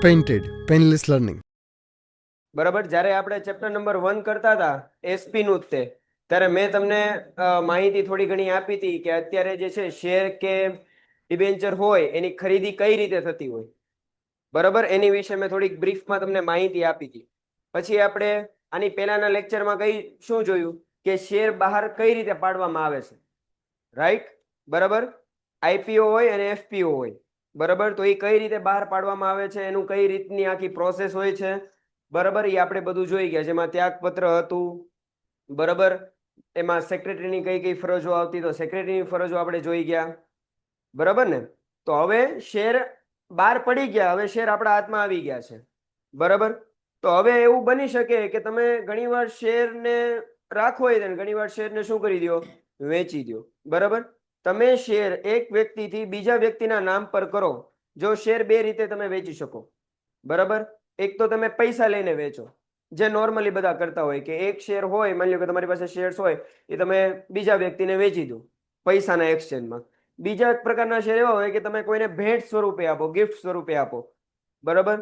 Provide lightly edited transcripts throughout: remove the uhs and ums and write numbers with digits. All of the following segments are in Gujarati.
Painted painless learning. બરાબર, જ્યારે આપણે ચેપ્ટર નંબર 1 કરતા હતા એસપી નું તે, ત્યારે મેં તમને માહિતી થોડી ઘણી આપી હતી કે અત્યારે જે છે શેર કે ડિબેન્ચર હોય એની ખરીદી કઈ રીતે થતી હોય. બરાબર, એની વિશે મેં થોડીક બ્રીફમાં તમને માહિતી આપી હતી. પછી આપણે આની પહેલાના લેક્ચરમાં શું જોયું કે શેર બહાર કઈ રીતે પાડવામાં આવે છે, રાઈટ? બરાબર, આઈપીઓ હોય અને એફપીઓ હોય. બરાબર, તો એ કઈ રીતે બહાર પાડવામાં આવે છે, એનું કઈ રીતની આખી પ્રોસેસ હોય છે, બરાબર, એ આપણે બધું જોઈ ગયા. જેમાં ત્યાગપત્ર હતું, બરાબર, એમાં સેક્રેટરીની કઈ કઈ ફરજો આવતી, તો સેક્રેટરીની ફરજો આપણે જોઈ ગયા. બરાબર ને? તો હવે શેર બહાર પડી ગયા, હવે શેર આપણા હાથમાં આવી ગયા છે. બરાબર, તો હવે એવું બની શકે કે તમે ઘણીવાર શેરને રાખવો હોય ને ઘણીવાર શેરને શું કરી દો, વેચી દો. બરાબર, તમે શેર એક વ્યક્તિથી બીજા વ્યક્તિના નામ પર કરો, જો શેર બે રીતે તમે વેચી શકો. બરાબર, એક તો તમે પૈસા લઈને વેચો, જે નોર્મલી બધા કરતા હોય કે એક શેર હોય, માની લો કે તમારી પાસે શેર્સ હોય, એ તમે બીજા વ્યક્તિને વેચી દો પૈસાના એક્સચેન્જમાં. બીજા પ્રકારના શેર એવા હોય કે તમે કોઈને ભેટ સ્વરૂપે આપો, ગિફ્ટ સ્વરૂપે આપો. બરાબર,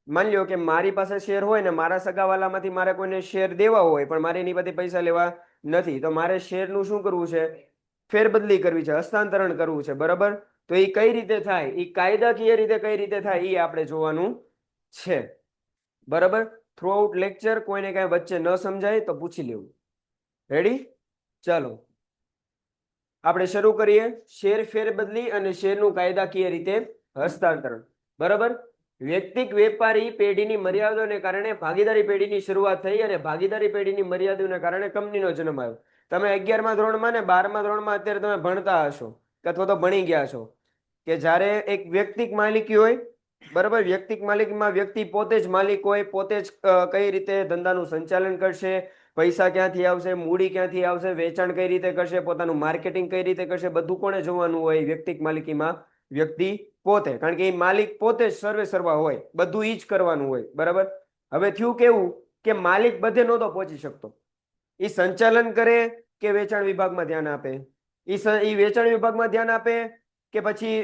માની લો કે મારી પાસે શેર હોય ને મારા સગાવાલામાંથી મારે કોઈને શેર દેવા હોય, પણ મારે એની પાસે પૈસા લેવા નથી, તો મારે શેરનું શું કરવું છે, ફેરબદલી કરવી છે, હસ્તાંતરણ કરવું છે. બરાબર, તો એ કઈ રીતે થાય, એ કાયદાકીય રીતે કઈ રીતે થાય એ આપણે જોવાનું છે. બરાબર, થ્રુ આઉટ લેક્ચર કોઈને કઈ વચ્ચે ન સમજાય તો પૂછી લેવું. રેડી? ચાલો આપણે શરૂ કરીએ. શેર ફેરબદલી અને શેરનું કાયદાકીય રીતે હસ્તાંતરણ. બરાબર, વ્યક્તિક વેપારી પેઢીની મર્યાદાઓને કારણે ભાગીદારી પેઢીની શરૂઆત થઈ અને ભાગીદારી પેઢીની મર્યાદાઓને કારણે કંપનીનો જન્મ આવ્યો. તમે 11મા ધોરણમાં ને 12મા ધોરણમાં અત્યારે તમે ભણતા હશો અથવા તો ભણી ગયા છો કે જ્યારે એક વ્યક્તિક માલિકી હોય, બરાબર, વ્યક્તિક માલિકીમાં વ્યક્તિ પોતે જ માલિક હોય, પોતે જ કઈ રીતે ધંધાનું સંચાલન કરશે, પૈસા ક્યાંથી આવશે, મૂડી ક્યાંથી આવશે, વેચાણ કઈ રીતે કરશે, પોતાનું માર્કેટિંગ કઈ રીતે કરશે, બધું કોણે જોવાનું હોય? વ્યક્તિક માલિકીમાં વ્યક્તિ પોતે, કારણ કે એ માલિક પોતે જ સર્વે સર્વા હોય, બધું ઈ જ કરવાનું હોય. બરાબર, હવે થયું કેવું કે માલિક બધે નહોતો પહોંચી શકતો. એ સંચાલન કરે કે વેચાણ વિભાગમાં ધ્યાન આપે, એ વેચાણ વિભાગમાં ધ્યાન આપે કે પછી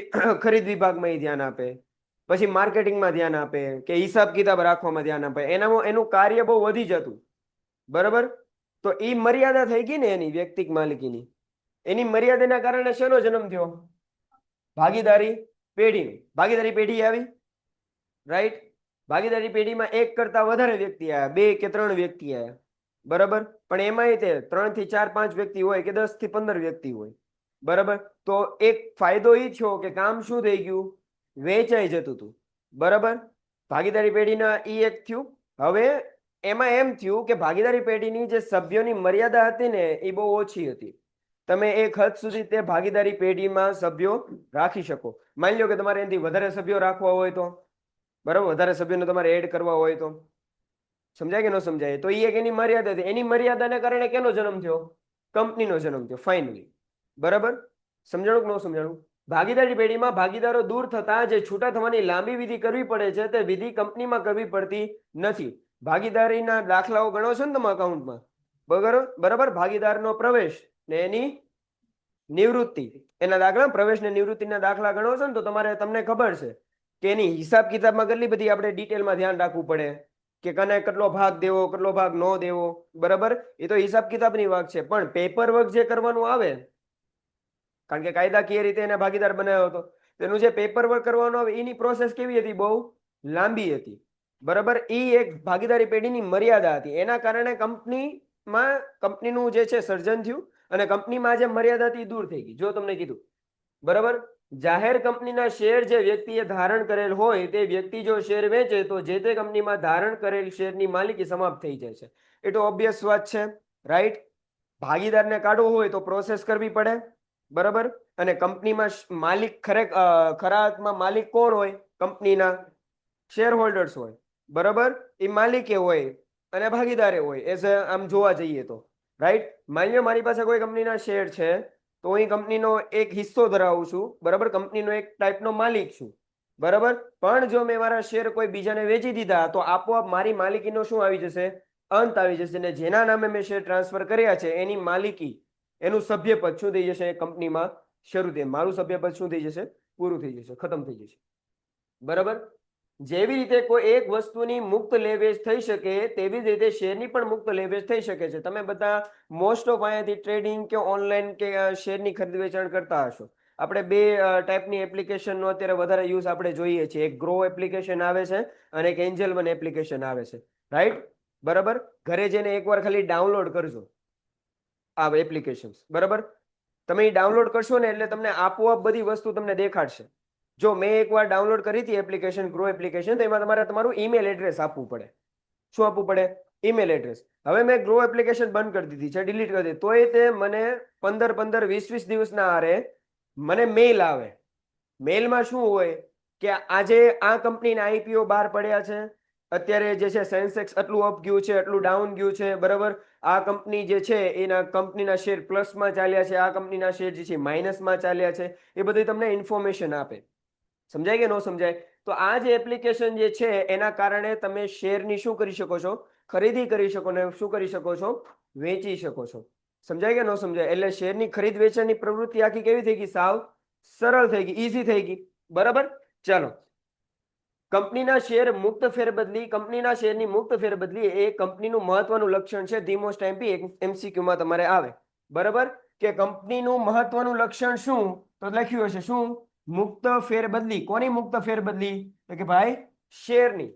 ખરીદ વિભાગમાં એ ધ્યાન આપે, પછી માર્કેટિંગમાં ધ્યાન આપે કે હિસાબ કિતાબ રાખવામાં ધ્યાન આપે, એનું કાર્ય બહુ વધી જતું. બરાબર, તો એ મર્યાદા થઈ ગઈ ને એની વ્યક્તિક માલિકીની. એની મર્યાદાના કારણે શેનો જન્મ થયો? ભાગીદારી પેઢી. ભાગીદારી પેઢી આવી, રાઈટ? ભાગીદારી પેઢીમાં એક કરતા વધારે વ્યક્તિ આવ્યા, 2 કે 3 વ્યક્તિ આવ્યા. બરાબર, પણ એમાંય તે 3 થી 4 5 વ્યક્તિ હોય કે 10 થી 15 વ્યક્તિ હોય. બરાબર, તો એક ફાયદો એ થયો કે કામ શું થઈ ગયું? વેચાઈ જતું હતું. બરાબર, ભાગીદારી પેઢીના ઈ એક થયું. હવે એમાં એમ થયું કે ભાગીદારી પેઢીની જે સભ્યોની મર્યાદા હતી ને એ બહુ ઓછી હતી. તમે એક હદ સુધી તે ભાગીદારી પેઢીમાં સભ્યો રાખી શકો. માની લો કે તમારે એનાથી વધારે સભ્યો રાખવા હોય તો, બરાબર, વધારે સભ્યોને તમારે એડ કરવા હોય તો, સમજાય કે ન સમજાય? તો એ એક એની મર્યાદા હતી. એની મર્યાદાને કારણે કેનો જન્મ થયો? કંપનીનો જન્મ થયો ફાઇનલી. બરાબર, સમજાણું કે ન સમજાણું? ભાગીદારી પેઢીમાં ભાગીદારો દૂર થતા જે છૂટા થવાની લાંબી વિધિ કરવી પડે છે તે વિધિ કંપનીમાં કરવી પડતી નથી. ભાગીદારીના દાખલાઓ ગણો છો ને તમે અકાઉન્ટમાં, બરાબર, ભાગીદારનો પ્રવેશ ને એની નિવૃત્તિ, એના દાખલા, પ્રવેશ ને નિવૃત્તિના દાખલા ગણો છો ને તો તમને ખબર છે કે એની હિસાબ કિતાબમાં કેટલી બધી આપણે ડિટેલમાં ધ્યાન રાખવું પડે કે કને કેટલો ભાગ દેવો, કેટલો ભાગ ન દેવો. બરાબર, એ તો હિસાબ કિતાબની વાત છે, પણ પેપર વર્ક જે કરવાનું આવે, કારણ કે કાયદાકીય રીતે એને ભાગીદાર બનાવ્યો હતો, તેનું જે પેપર વર્ક કરવાનું આવે એની પ્રોસેસ કેવી હતી? બહુ લાંબી હતી. બરાબર, એ એક ભાગીદારી પેઢીની મર્યાદા હતી. એના કારણે કંપનીનું જે છે સર્જન થયું અને કંપનીમાં જે મર્યાદા હતી દૂર થઈ ગઈ. જો તમને કીધું, બરાબર, જાહેર કંપનીના શેર જે વ્યક્તિએ ધારણ કરેલ હોય તે વ્યક્તિ જો શેર વેચે તો જે તે કંપનીમાં ધારણ કરેલ શેરની માલિકી સમાપ્ત થઈ જાય છે. એ તો ઓબ્વિયસ વાત છે, રાઈટ? ભાગીદારને કાઢવો હોય તો પ્રોસેસ કરવી પડે. બરાબર, અને કંપનીમાં માલિક ખરા અર્થમાં માલિક કોણ હોય? કંપનીના શેર હોલ્ડર્સ હોય. બરાબર, એ માલિકે હોય અને ભાગીદારે હોય, એઝ આમ જોવા જઈએ તો, રાઈટ? માની લો મારી પાસે કોઈ કંપનીના શેર છે તો હું કંપનીનો એક હિસ્સો ધરાવું છું. બરાબર, કંપનીનો એક ટાઈપનો માલિક છું. બરાબર, પણ જો મેં મારા શેર કોઈ બીજાને વેચી દીધા તો આપોઆપ મારી માલિકીનો શું આવી જશે? અંત આવી જશે. ને જેના નામે મેં શેર ટ્રાન્સફર કર્યા છે એની માલિકી, એનું સભ્યપદ શું થઈ જશે? કંપનીમાં શરૂ થઈ, મારું સભ્યપદ શું થઈ જશે? પૂરું થઈ જશે, ખતમ થઈ જશે. બરાબર, જેવી રીતે કોઈ એક વસ્તુની મુક્ત લેવેચ થઈ શકે તેવી જ રીતે શેરની પણ મુક્ત લેવેચ થઈ શકે છે. તમે બધા મોસ્ટ ઓફ અહીંયાથી ટ્રેડિંગ કે ઓનલાઈન કે શેરની ખરીદ વેચાણ કરતા હશો. આપણે બે ટાઈપની એપ્લિકેશનનો અત્યારે વધારે યુઝ આપણે જોઈએ છીએ. એક ગ્રો એપ્લિકેશન આવે છે અને એક એન્જલ વન એપ્લિકેશન આવે છે, રાઈટ? બરાબર. ઘરે જઈને એકવાર ખાલી ડાઉનલોડ કરજો આ એપ્લિકેશન્સ, બરાબર. તમે એ ડાઉનલોડ કરશો ને એટલે તમને આપોઆપ બધી વસ્તુ તમને દેખાડશે. જો મેં એકવાર ડાઉનલોડ કરી હતી એપ્લિકેશન, ગ્રો એપ્લિકેશન, તો એમાં તમારે તમારું ઈમેલ એડ્રેસ આપવું પડે. શું આપવું પડે? Email address. હવે મેં ગ્રો એપ્લિકેશન બંધ કરી દીધી છે, ડિલીટ કરી દીધી, તોય તે મને 15-20 દિવસના આરે મને મેઇલ આવે. મેઇલમાં શું હોય કે આજે આ કંપનીના આઈપીઓ બહાર પડ્યા છે, અત્યારે જે છે સેન્સેક્સ આટલું અપ ગયું છે, આટલું ડાઉન ગયું છે, બરાબર. આ કંપની જે છે એના કંપનીના શેર પ્લસમાં ચાલ્યા છે, આ કંપનીના શેર જે છે માઇનસમાં ચાલ્યા છે, એ બધી તમને ઇન્ફોર્મેશન આપે. સમજાય કે ન સમજાય? તો આ જે એપ્લિકેશન જે છે એના કારણે તમે શેરની શું કરી શકો છો? ખરીદી કરી શકો ને શું કરી શકો છો? વેચી શકો છો. સમજાય કે ન સમજાય? એટલે શેરની ખરીદ વેચાણની પ્રવૃત્તિ આખી કેવી થઈ ગઈ? સાવ સરળ થઈ ગઈ, ઈઝી થઈ ગઈ, બરાબર. ચાલો, કંપનીના શેર મુક્ત ફેરબદલી, કંપનીના શેરની મુક્ત ફેરબદલી એ કંપનીનું મહત્વનું લક્ષણ છે. ધી મોસ્ટ એમસીક્યુમાં તમારે આવે, બરાબર. કે કંપનીનું મહત્વનું લક્ષણ શું? તો લખ્યું હશે શું? મુક્ત ફેરબદલી. કોની મુક્ત ફેરબદલી? તો કે ભાઈ શેરની.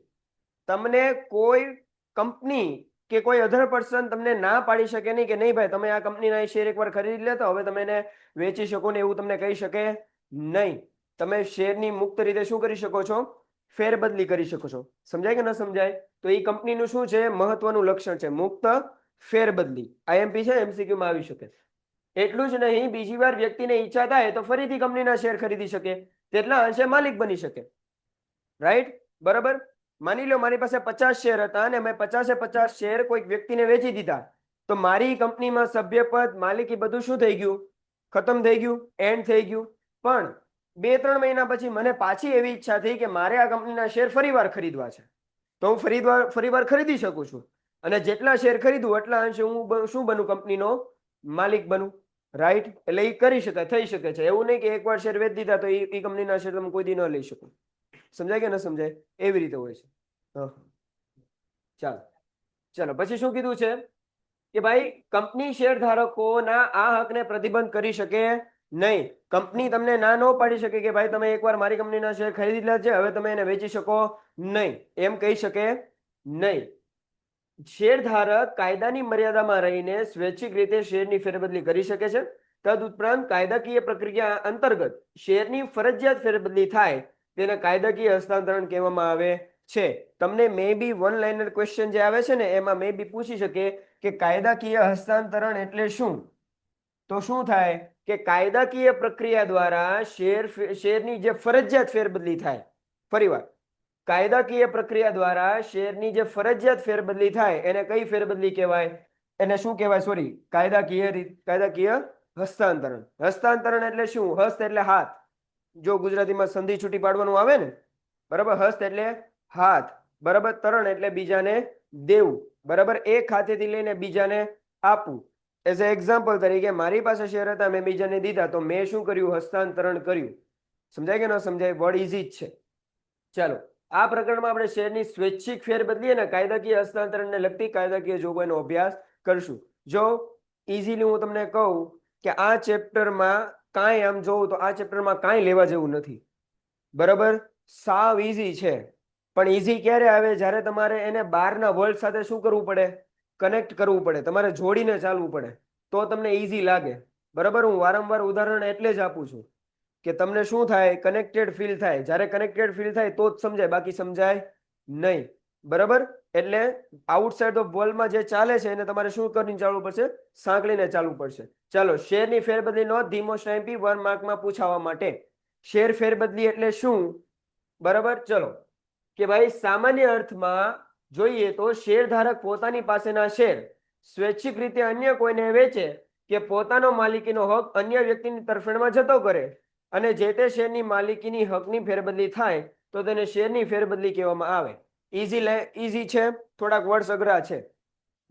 તમને કોઈ કંપની કે કોઈ અધર પર્સન તમને ના પાડી શકે નહીં કે નહીં ભાઈ તમે આ કંપનીના શેર એકવાર ખરીદી લેતો હવે તમે એને વેચી શકો ને એવું તમને કહી શકે નહીં. તમે શેરની મુક્ત રીતે શું કરી શકો છો? ફેરબદલી કરી શકો છો. સમજાય કે ન સમજાય? તો એ કંપનીનું શું છે? મહત્વનું લક્ષણ છે મુક્ત ફેરબદલી. આઈએમપી છે, એમસીક્યુમાં આવી શકે. એટલું જ નહીં, બીજી વાર વ્યક્તિને ઈચ્છા થાય તો ફરીથી કંપનીના શેર ખરીદી શકે, તેટલા અંશે માલિક બની શકે, રાઈટ? બરાબર. માની લો મારી પાસે 50 શેર હતા અને મેં 50-50 શેર કોઈક વ્યક્તિને વેચી દીધા, તો મારી કંપનીમાં સભ્યપદ, માલિકી બધું શું થઈ ગયું? ખતમ થઈ ગયું, એન્ડ થઈ ગયું. પણ 2-3 મહિના પછી મને પાછી એવી ઈચ્છા થઈ કે મારે આ કંપનીના શેર ફરીવાર ખરીદવા છે, તો હું ફરીવાર ખરીદી શકું છું. અને જેટલા શેર ખરીદું એટલા અંશે હું શું બનું? કંપનીનો માલિક બનું, રાઈટ? એટલે એ કરી શકાય, થઈ શકે છે. એવું નહીં કે એકવાર શેર વેચી દીધા તો એ કંપનીના શેર તમે કોઈ દી ન લઈ શકો. સમજાય કે ન સમજાય? એવી રીતે હોય છે. ચાલો ચાલો પછી શું કીધું છે કે ભાઈ કંપની શેર ધારકોના આ હકને પ્રતિબંધ કરી શકે નહીં. કંપની તમને ના ન પાડી શકે કે ભાઈ તમે એકવાર મારી કંપનીના શેર ખરીદી લીધા છે, હવે તમે એને વેચી શકો નહીં, એમ કહી શકે નહીં. શેરધારક કાયદાની મર્યાદામાં રહીને સ્વૈચ્છિક રીતે શેરની ફેરબદલી કરી શકે છે. તદુપરાંત કાયદાકીય પ્રક્રિયા અંતર્ગત શેરની ફરજિયાત ફેરબદલી થાય તેને કાયદાકીય હસ્તાંતરણ કહેવામાં આવે છે. તમને મે બી વન લાઇનર ક્વેશ્ચન જે આવે છે ને એમાં મે બી પૂછી શકે કે કાયદાકીય હસ્તાંતરણ એટલે શું? તો શું થાય કે કાયદાકીય પ્રક્રિયા દ્વારા શેરની જે ફરજિયાત ફેરબદલી થાય, ફરીવાર કાયદાકીય પ્રક્રિયા દ્વારા શેરની જે ફરજિયાત ફેરબદલી થાય એને કઈ ફેરબદલી કહેવાય? એને શું કહેવાય? સોરી, કાયદાકીય હસ્તાંતરણ. હસ્તાંતરણ એટલે શું? હસ્ત એટલે હાથ. જો ગુજરાતીમાં સંધિ છૂટી પાડવાનું આવે ને, બરાબર, હસ્ત એટલે હાથ, બરાબર, તરણ એટલે બીજાને દેવું, બરાબર, એક હાથેથી લઈને બીજાને આપવું. એઝ એ એક્ઝામ્પલ તરીકે મારી પાસે શેર હતા, મેં બીજાને દીધા, તો મેં શું કર્યું? હસ્તાંતરણ કર્યું. સમજાય કે ન સમજાય? વર્ડ ઇઝી જ છે. ચાલો, આ પ્રકરણમાં આપણે શેરની સ્વૈચ્છિક ફેરબદલી અને કાયદાકીય હસ્તાંતરણને લગતી કાયદાકીય જોગવાઈનો અભ્યાસ કરશું. જો ઇઝીલી હું તમને કહું કે આ ચેપ્ટરમાં કાંઈ આમ જોઉં તો આ ચેપ્ટરમાં કાંઈ લેવા જેવું નથી, બરાબર. સાવ ઇઝી છે. પણ ઇઝી ક્યારે આવે? જ્યારે તમારે એને બહારના વર્લ્ડ સાથે શું કરવું પડે? કનેક્ટ કરવું પડે, તમારે જોડીને ચાલવું પડે, તો તમને ઇઝી લાગે, બરાબર. હું વારંવાર ઉદાહરણ એટલે જ આપું છું કે તમને શું થાય? કનેક્ટેડ ફીલ થાય. જ્યારે કનેક્ટેડ ફીલ થાય તો જ સમજાય, બાકી સમજાય નહીં, બરાબર. એટલે આઉટસાઇડ ઓફ વર્લ્ડમાં જે ચાલે છે એને તમારે શું કરીને ચાલવું પડશે? સાંકળીને ચાલવું પડશે. ચાલો, શેરની ફેરબદલી નો ધી મોસ્ટ આઈએમપી 1 માર્કમાં પૂછાવા માટે શેર ફેરબદલી એટલે શું? બરાબર. ચલો, કે ભાઈ સામાન્ય અર્થમાં જોઈએ તો શેરધારક પોતાની પાસેના શેર સ્વૈચ્છિક રીતે અન્ય કોઈને વેચે કે પોતાનો માલિકીનો હક અન્ય વ્યક્તિની તરફેણમાં જતો કરે અને જે તે શેરની માલિકીની હકની ફેરબદલી થાય તો તેને શેરની ફેરબદલી કહેવામાં આવે. ઇઝી છે, થોડાક વર્ડ્સ અઘરા છે,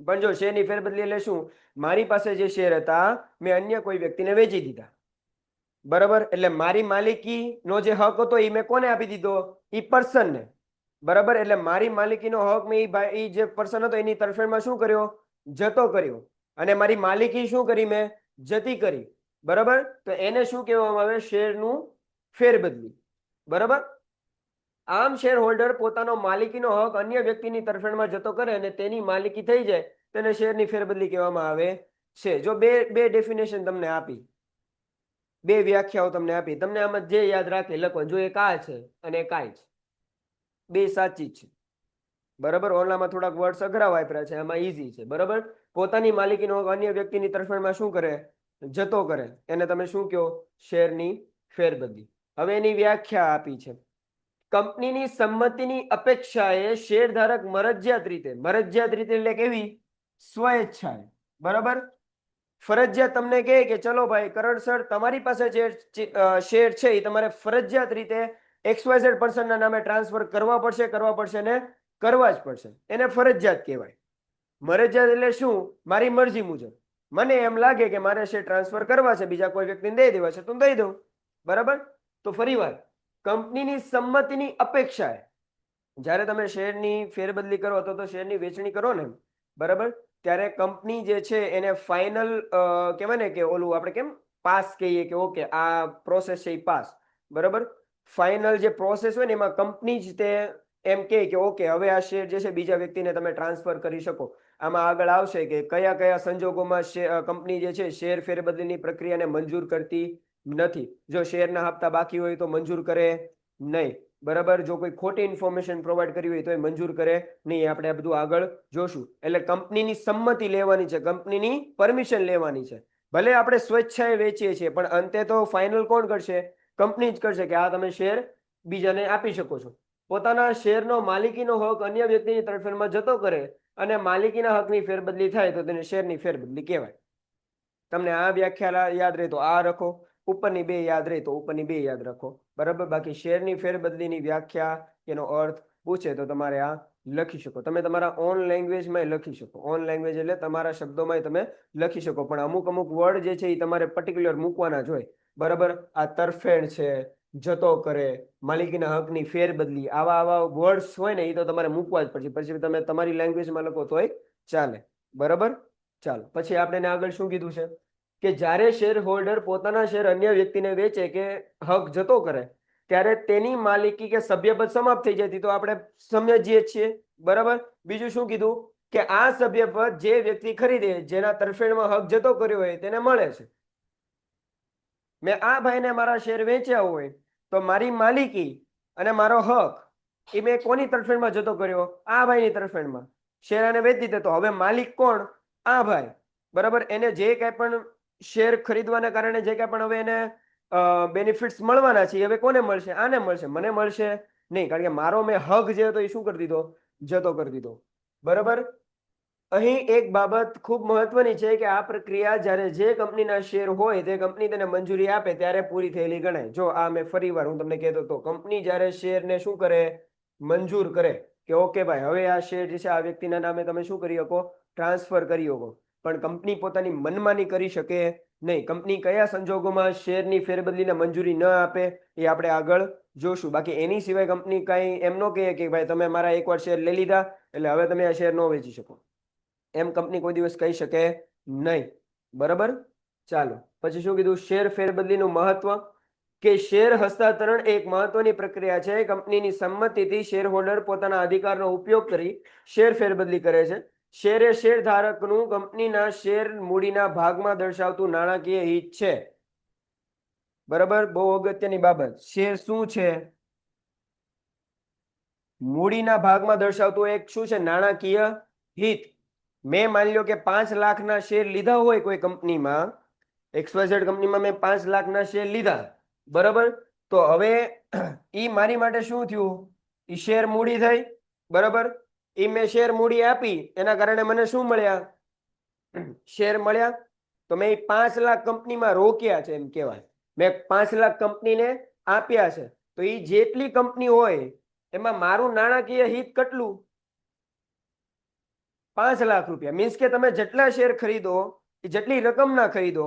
પણ જો શેરની ફેરબદલી એટલે શું? મારી પાસે જે શેર હતા મેં અન્ય કોઈ વ્યક્તિને વેચી દીધા, બરાબર. એટલે મારી માલિકીનો જે હક હતો એ મેં કોને આપી દીધો? એ પર્સનને. બરાબર, એટલે મારી માલિકીનો હક મેં ઈ જે પર્સન હતો એની તરફેણમાં શું કર્યો? જતો કર્યો. અને મારી માલિકી શું કરી? મેં જતી કરી. બરાબર, તો એને શું કહેવામાં આવે? શેરનું ફેરબદલી. બરાબર, આમ શેર હોલ્ડર પોતાનો માલિકીનો હક અન્ય વ્યક્તિની તરફેણમાં જતો કરે અને તેની માલિકી થઈ જાય તેને શેરની ફેરબદલી કહેવામાં આવે છે. જો બે ડેફિનેશન તમને આપી, બે વ્યાખ્યાઓ તમને આપી, તમને આમાં જે યાદ રાખે લખો. જો એક આ છે અને એક આ છે, બે સાચી છે. બરાબર, ઓલામાં થોડાક વર્ડ્સ અઘરા વાપર્યા છે, આમાં ઈઝી છે. બરાબર, પોતાની માલિકીનો હક અન્ય વ્યક્તિની તરફેણમાં શું કરે? જતો કરે. એને તમે શું કહો? શેરની ફેરબદલી. હવે એની વ્યાખ્યા આપી છે. કંપનીની સંમતિની અપેક્ષાએ શેરધારક મરજિયાત રીતે એટલે કેવી? સ્વેચ્છાએ. બરાબર, ફરજિયાત તમને કહે કે ચલો ભાઈ કરણ સર, તમારી પાસે જે શેર છે એ તમારે ફરજિયાત રીતે XYZ પર્સનના નામે ટ્રાન્સફર કરવા પડશે ને કરવા જ પડશે. એને ફરજિયાત કહેવાય. મરજિયાત એટલે શું? મારી મરજી મુજબ મને એમ લાગે કે મારે શેર ટ્રાન્સફર કરવા છે, બીજા કોઈ વ્યક્તિને દઈ દેવા છે તો દઈ દઉં. બરાબર, તો ફરીવાર, કંપનીની સંમતિની અપેક્ષાએ જ્યારે તમે શેરની ફેરબદલી કરો તો શેરની વેચણી કરો ને, બરાબર, ત્યારે કંપની જે છે એને ફાઇનલ કહેવાય ને કે ઓલું આપણે કેમ પાસ કહીએ કે ઓકે આ પ્રોસેસ છે એ પાસ. બરાબર, ફાઇનલ જે પ્રોસેસ હોય ને એમાં કંપની જ તે એમ કહે કે ઓકે હવે આ શેર જે છે બીજા વ્યક્તિને તમે ટ્રાન્સફર કરી શકો. આમાં આગળ આવશે કે કયા કયા સંજોગોમાં કંપની જે છે શેર ફેરબદલીની પ્રક્રિયાને મંજૂર કરતી નથી. જો શેરના હપ્તા બાકી હોય તો મંજૂર કરે નહીં. બરાબર, જો કોઈ ખોટી ઇન્ફોર્મેશન પ્રોવાઈડ કરી હોય તો એ મંજૂર કરે નહીં. આપણે આ બધું આગળ જોશું. એટલે કંપનીની સંમતિ લેવાની છે, કંપનીની પરમિશન લેવાની છે. ભલે આપણે સ્વેચ્છાએ વેચીએ છીએ પણ અંતે તો ફાઇનલ કોણ કરશે? કંપની જ કરશે કે આ તમે શેર બીજાને આપી શકો છો. પોતાના શેરનો માલિકીનો હક અન્ય વ્યક્તિની તરફેણમાં જતો કરે અને માલિકીના હકની ફેરબદલી થાય તો તેને શેરની ફેરબદલી કહેવાય. તમને આ વ્યાખ્યા યાદ રહે તો આ રાખો, ઉપરની બે યાદ રહે તો ઉપરની બે યાદ રાખો. બરાબર, બાકી શેરની ફેરબદલીની વ્યાખ્યા એનો અર્થ પૂછે તો તમારે આ લખી શકો. તમે તમારા ઓન લેંગ્વેજમાં લખી શકો. ઓન લેંગ્વેજ એટલે તમારા શબ્દોમાં તમે લખી શકો, પણ અમુક વર્ડ જે છે એ તમારે પર્ટિક્યુલર મૂકવાના જ હોય. બરાબર, આ તરફેણ છે, જતો કરે, માલિકીના હકની ફેરબદલી, આવા વર્ડ્સ હોય ને એ તો તમારે મૂકવા જ પડશે. પછી તમે તમારી લેંગ્વેજમાં લખો તોય ચાલે. બરાબર, ચાલો પછી આપણે આગળ શું કીધું છે કે જ્યારે શેર હોલ્ડર પોતાના શેર અન્ય વ્યક્તિને વેચે કે હક જતો કરે ત્યારે તેની માલિકી કે સભ્યપદ સમાપ્ત થઈ જતી તો આપણે સમજીએ છીએ. બરાબર, બીજું શું કીધું કે આ સભ્યપદ જે વ્યક્તિ ખરીદે જેના તરફેણમાં હક જતો કર્યો હોય તેને મળે છે. મેં આ ભાઈને મારા શેર વેચ્યા હોય તો મારી માલિકી અને મારો હક એ મેં કોની તરફેણમાં જતો કર્યો? આ ભાઈની તરફેણમાં. શેર આને વેચી દીધો તો હવે માલિક કોણ? આ ભાઈ. બરાબર, એને જે કાંઈ પણ શેર ખરીદવાના કારણે જે કાંઈ પણ હવે એને બેનિફિટ્સ મળવાના છે હવે કોને મળશે? આને મળશે, મને મળશે નહીં, કારણ કે મારો મેં હક જે હતો એ શું કરી દીધો? જતો કરી દીધો. બરાબર, અહીં એક બાબત ખૂબ મહત્વની છે કે આ પ્રક્રિયા જ્યારે જે કંપનીના શેર હોય તે કંપની તેને મંજૂરી આપે ત્યારે પૂરી થયેલી ગણાય. જો આ મેં ફરીવાર હું તમને કહેતો હતો, કંપની જ્યારે શેરને શું કરે? મંજૂર કરે કે ઓકે ભાઈ હવે આ શેર જે છે આ વ્યક્તિના નામે તમે શું કરી શકો? ટ્રાન્સફર કરી શકો. પણ કંપની પોતાની મનમાની કરી શકે નહીં. કંપની કયા સંજોગોમાં શેરની ફેરબદલીને મંજૂરી ન આપે એ આપણે આગળ જોશું. બાકી એની સિવાય કંપની કાંઈ એમ ન કહે કે ભાઈ તમે મારા એકવાર શેર લઈ લીધા એટલે હવે તમે આ શેર ન વેચી શકો. એમ કંપની કોઈ દિવસ કહી શકે નહીં. બરાબર, ચાલો પછી શું કીધું? શેર ફેરબદલીનું મહત્વ કે શેર હસ્તાંતરણ એક મહત્વની પ્રક્રિયા છે. કંપનીની સંમતિથી શેર હોલ્ડર પોતાના અધિકારનો ઉપયોગ કરી શેર ફેરબદલી કરે છે. શેર એ શેર ધારકનું કંપનીના શેર મૂડીના ભાગમાં દર્શાવતું નાણાકીય હિત છે. બરાબર, બહુ અગત્યની બાબત. શેર શું છે? મૂડીના ભાગમાં દર્શાવતું એક શું છે? નાણાકીય હિત. મેં માની લો કે 5 લાખના શેર લીધા હોય કોઈ કંપનીમાં, XYZ કંપનીમાં મેં 5 લાખના શેર લીધા. બરાબર, તો હવે ઈ મારી માટે શું થયું? ઈ શેર મૂડી થઈ. બરાબર, ઈ મેં શેર મૂડી આપી એના કારણે મને શું મળ્યા? શેર મળ્યા. તો મેં 5 લાખ કંપનીમાં રોક્યા છે એમ કહેવાય. મેં 5 લાખ કંપનીને આપ્યા છે તો ઈ જેટલી કંપની હોય એમાં મારું નાણાકીય હિત કેટલું? 5 લાખ રૂપિયા. મીન્સ કે તમે જેટલા શેર ખરીદો જેટલી રકમના ખરીદો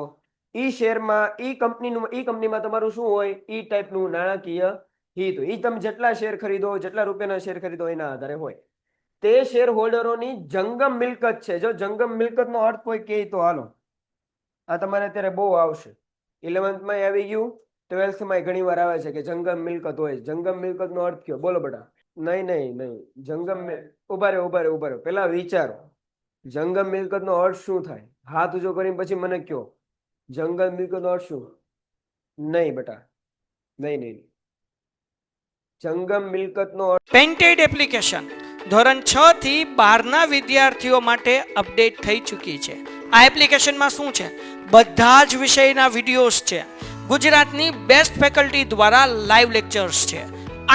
ઈ શેરમાં ઈ કંપનીમાં તમારું શું હોય? ઈ ટાઈપનું નાણાકીય હિત હોય. તમે જેટલા શેર ખરીદો, જેટલા રૂપિયાના શેર ખરીદો એના આધારે હોય. તે શેર હોલ્ડરોની જંગમ મિલકત છે. જો જંગમ મિલકતનો અર્થ કોઈ કહે તો હાલો, આ તમારે અત્યારે બહુ આવશે, 11th માં આવી ગયું, 12th માં ઘણી વાર આવે છે કે જંગમ મિલકત હોય. જંગમ મિલકત નો અર્થ કયો? બોલો બેટા. નહીં નહીં નહીં, જંગમ ઉભા રહ્યો પેલા વિચારો, જંગમ મિલકત નો અર્થ શું થાય? હાથ ઊંચો કરીને પછી મને કયો, જંગમ મિલકત નો અર્થ શું? નહીં બેટા, નહીં. જંગમ મિલકત નો અર્થ પેન્ટેડ એપ્લિકેશન ધોરણ 6 થી 12ના વિદ્યાર્થીઓ માટે અપડેટ થઈ ચૂકી છે. આ એપ્લિકેશનમાં શું છે? બધા જ વિષયના વિડીયોઝ છે. ગુજરાતની બેસ્ટ ફેકલ્ટી દ્વારા લાઈવ લેક્ચર્સ છે.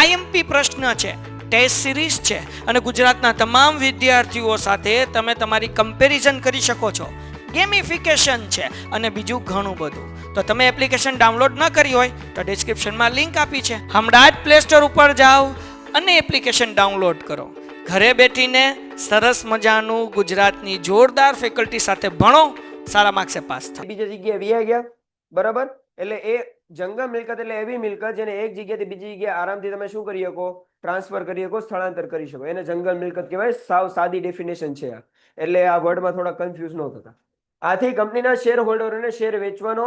આઈએમપી પ્રશ્ન છે, ટેસ્ટ સિરીઝ છે અને ગુજરાતના તમામ વિદ્યાર્થીઓ સાથે તમે તમારી કમ્પેરિઝન કરી શકો છો. ગેમિફિકેશન છે અને બીજું ઘણું બધું. તો તમે એપ્લિકેશન ડાઉનલોડ ન કરી હોય તો ડિસ્ક્રિપ્શનમાં લિંક આપી છે. હમણાં જ પ્લે સ્ટોર ઉપર જાઓ અને એપ્લિકેશન ડાઉનલોડ કરો. ઘરે બેઠીને સરસ મજાનું ગુજરાતની જોરદાર ફેકલ્ટી સાથે ભણો, સારા માર્ક્સે પાસ થાય. બીજી જગ્યાએ વ્યા ગયા, બરાબર? એટલે એ જંગમ મિલકત એટલે એવી મિલકત જેને એક જગ્યાથી બીજી જગ્યાએ આરામથી તમે શું કરી શકો? ટ્રાન્સફર કરી શકો, સ્થળાંતર કરી શકો. એને જંગમ મિલકત કહેવાય. સાવ સાદી ડેફિનેશન છે આ. એટલે આ વર્ડમાં થોડા કન્ફ્યુઝ ન થતા. આથી કંપનીના શેર હોલ્ડરોને શેર વેચવાનો,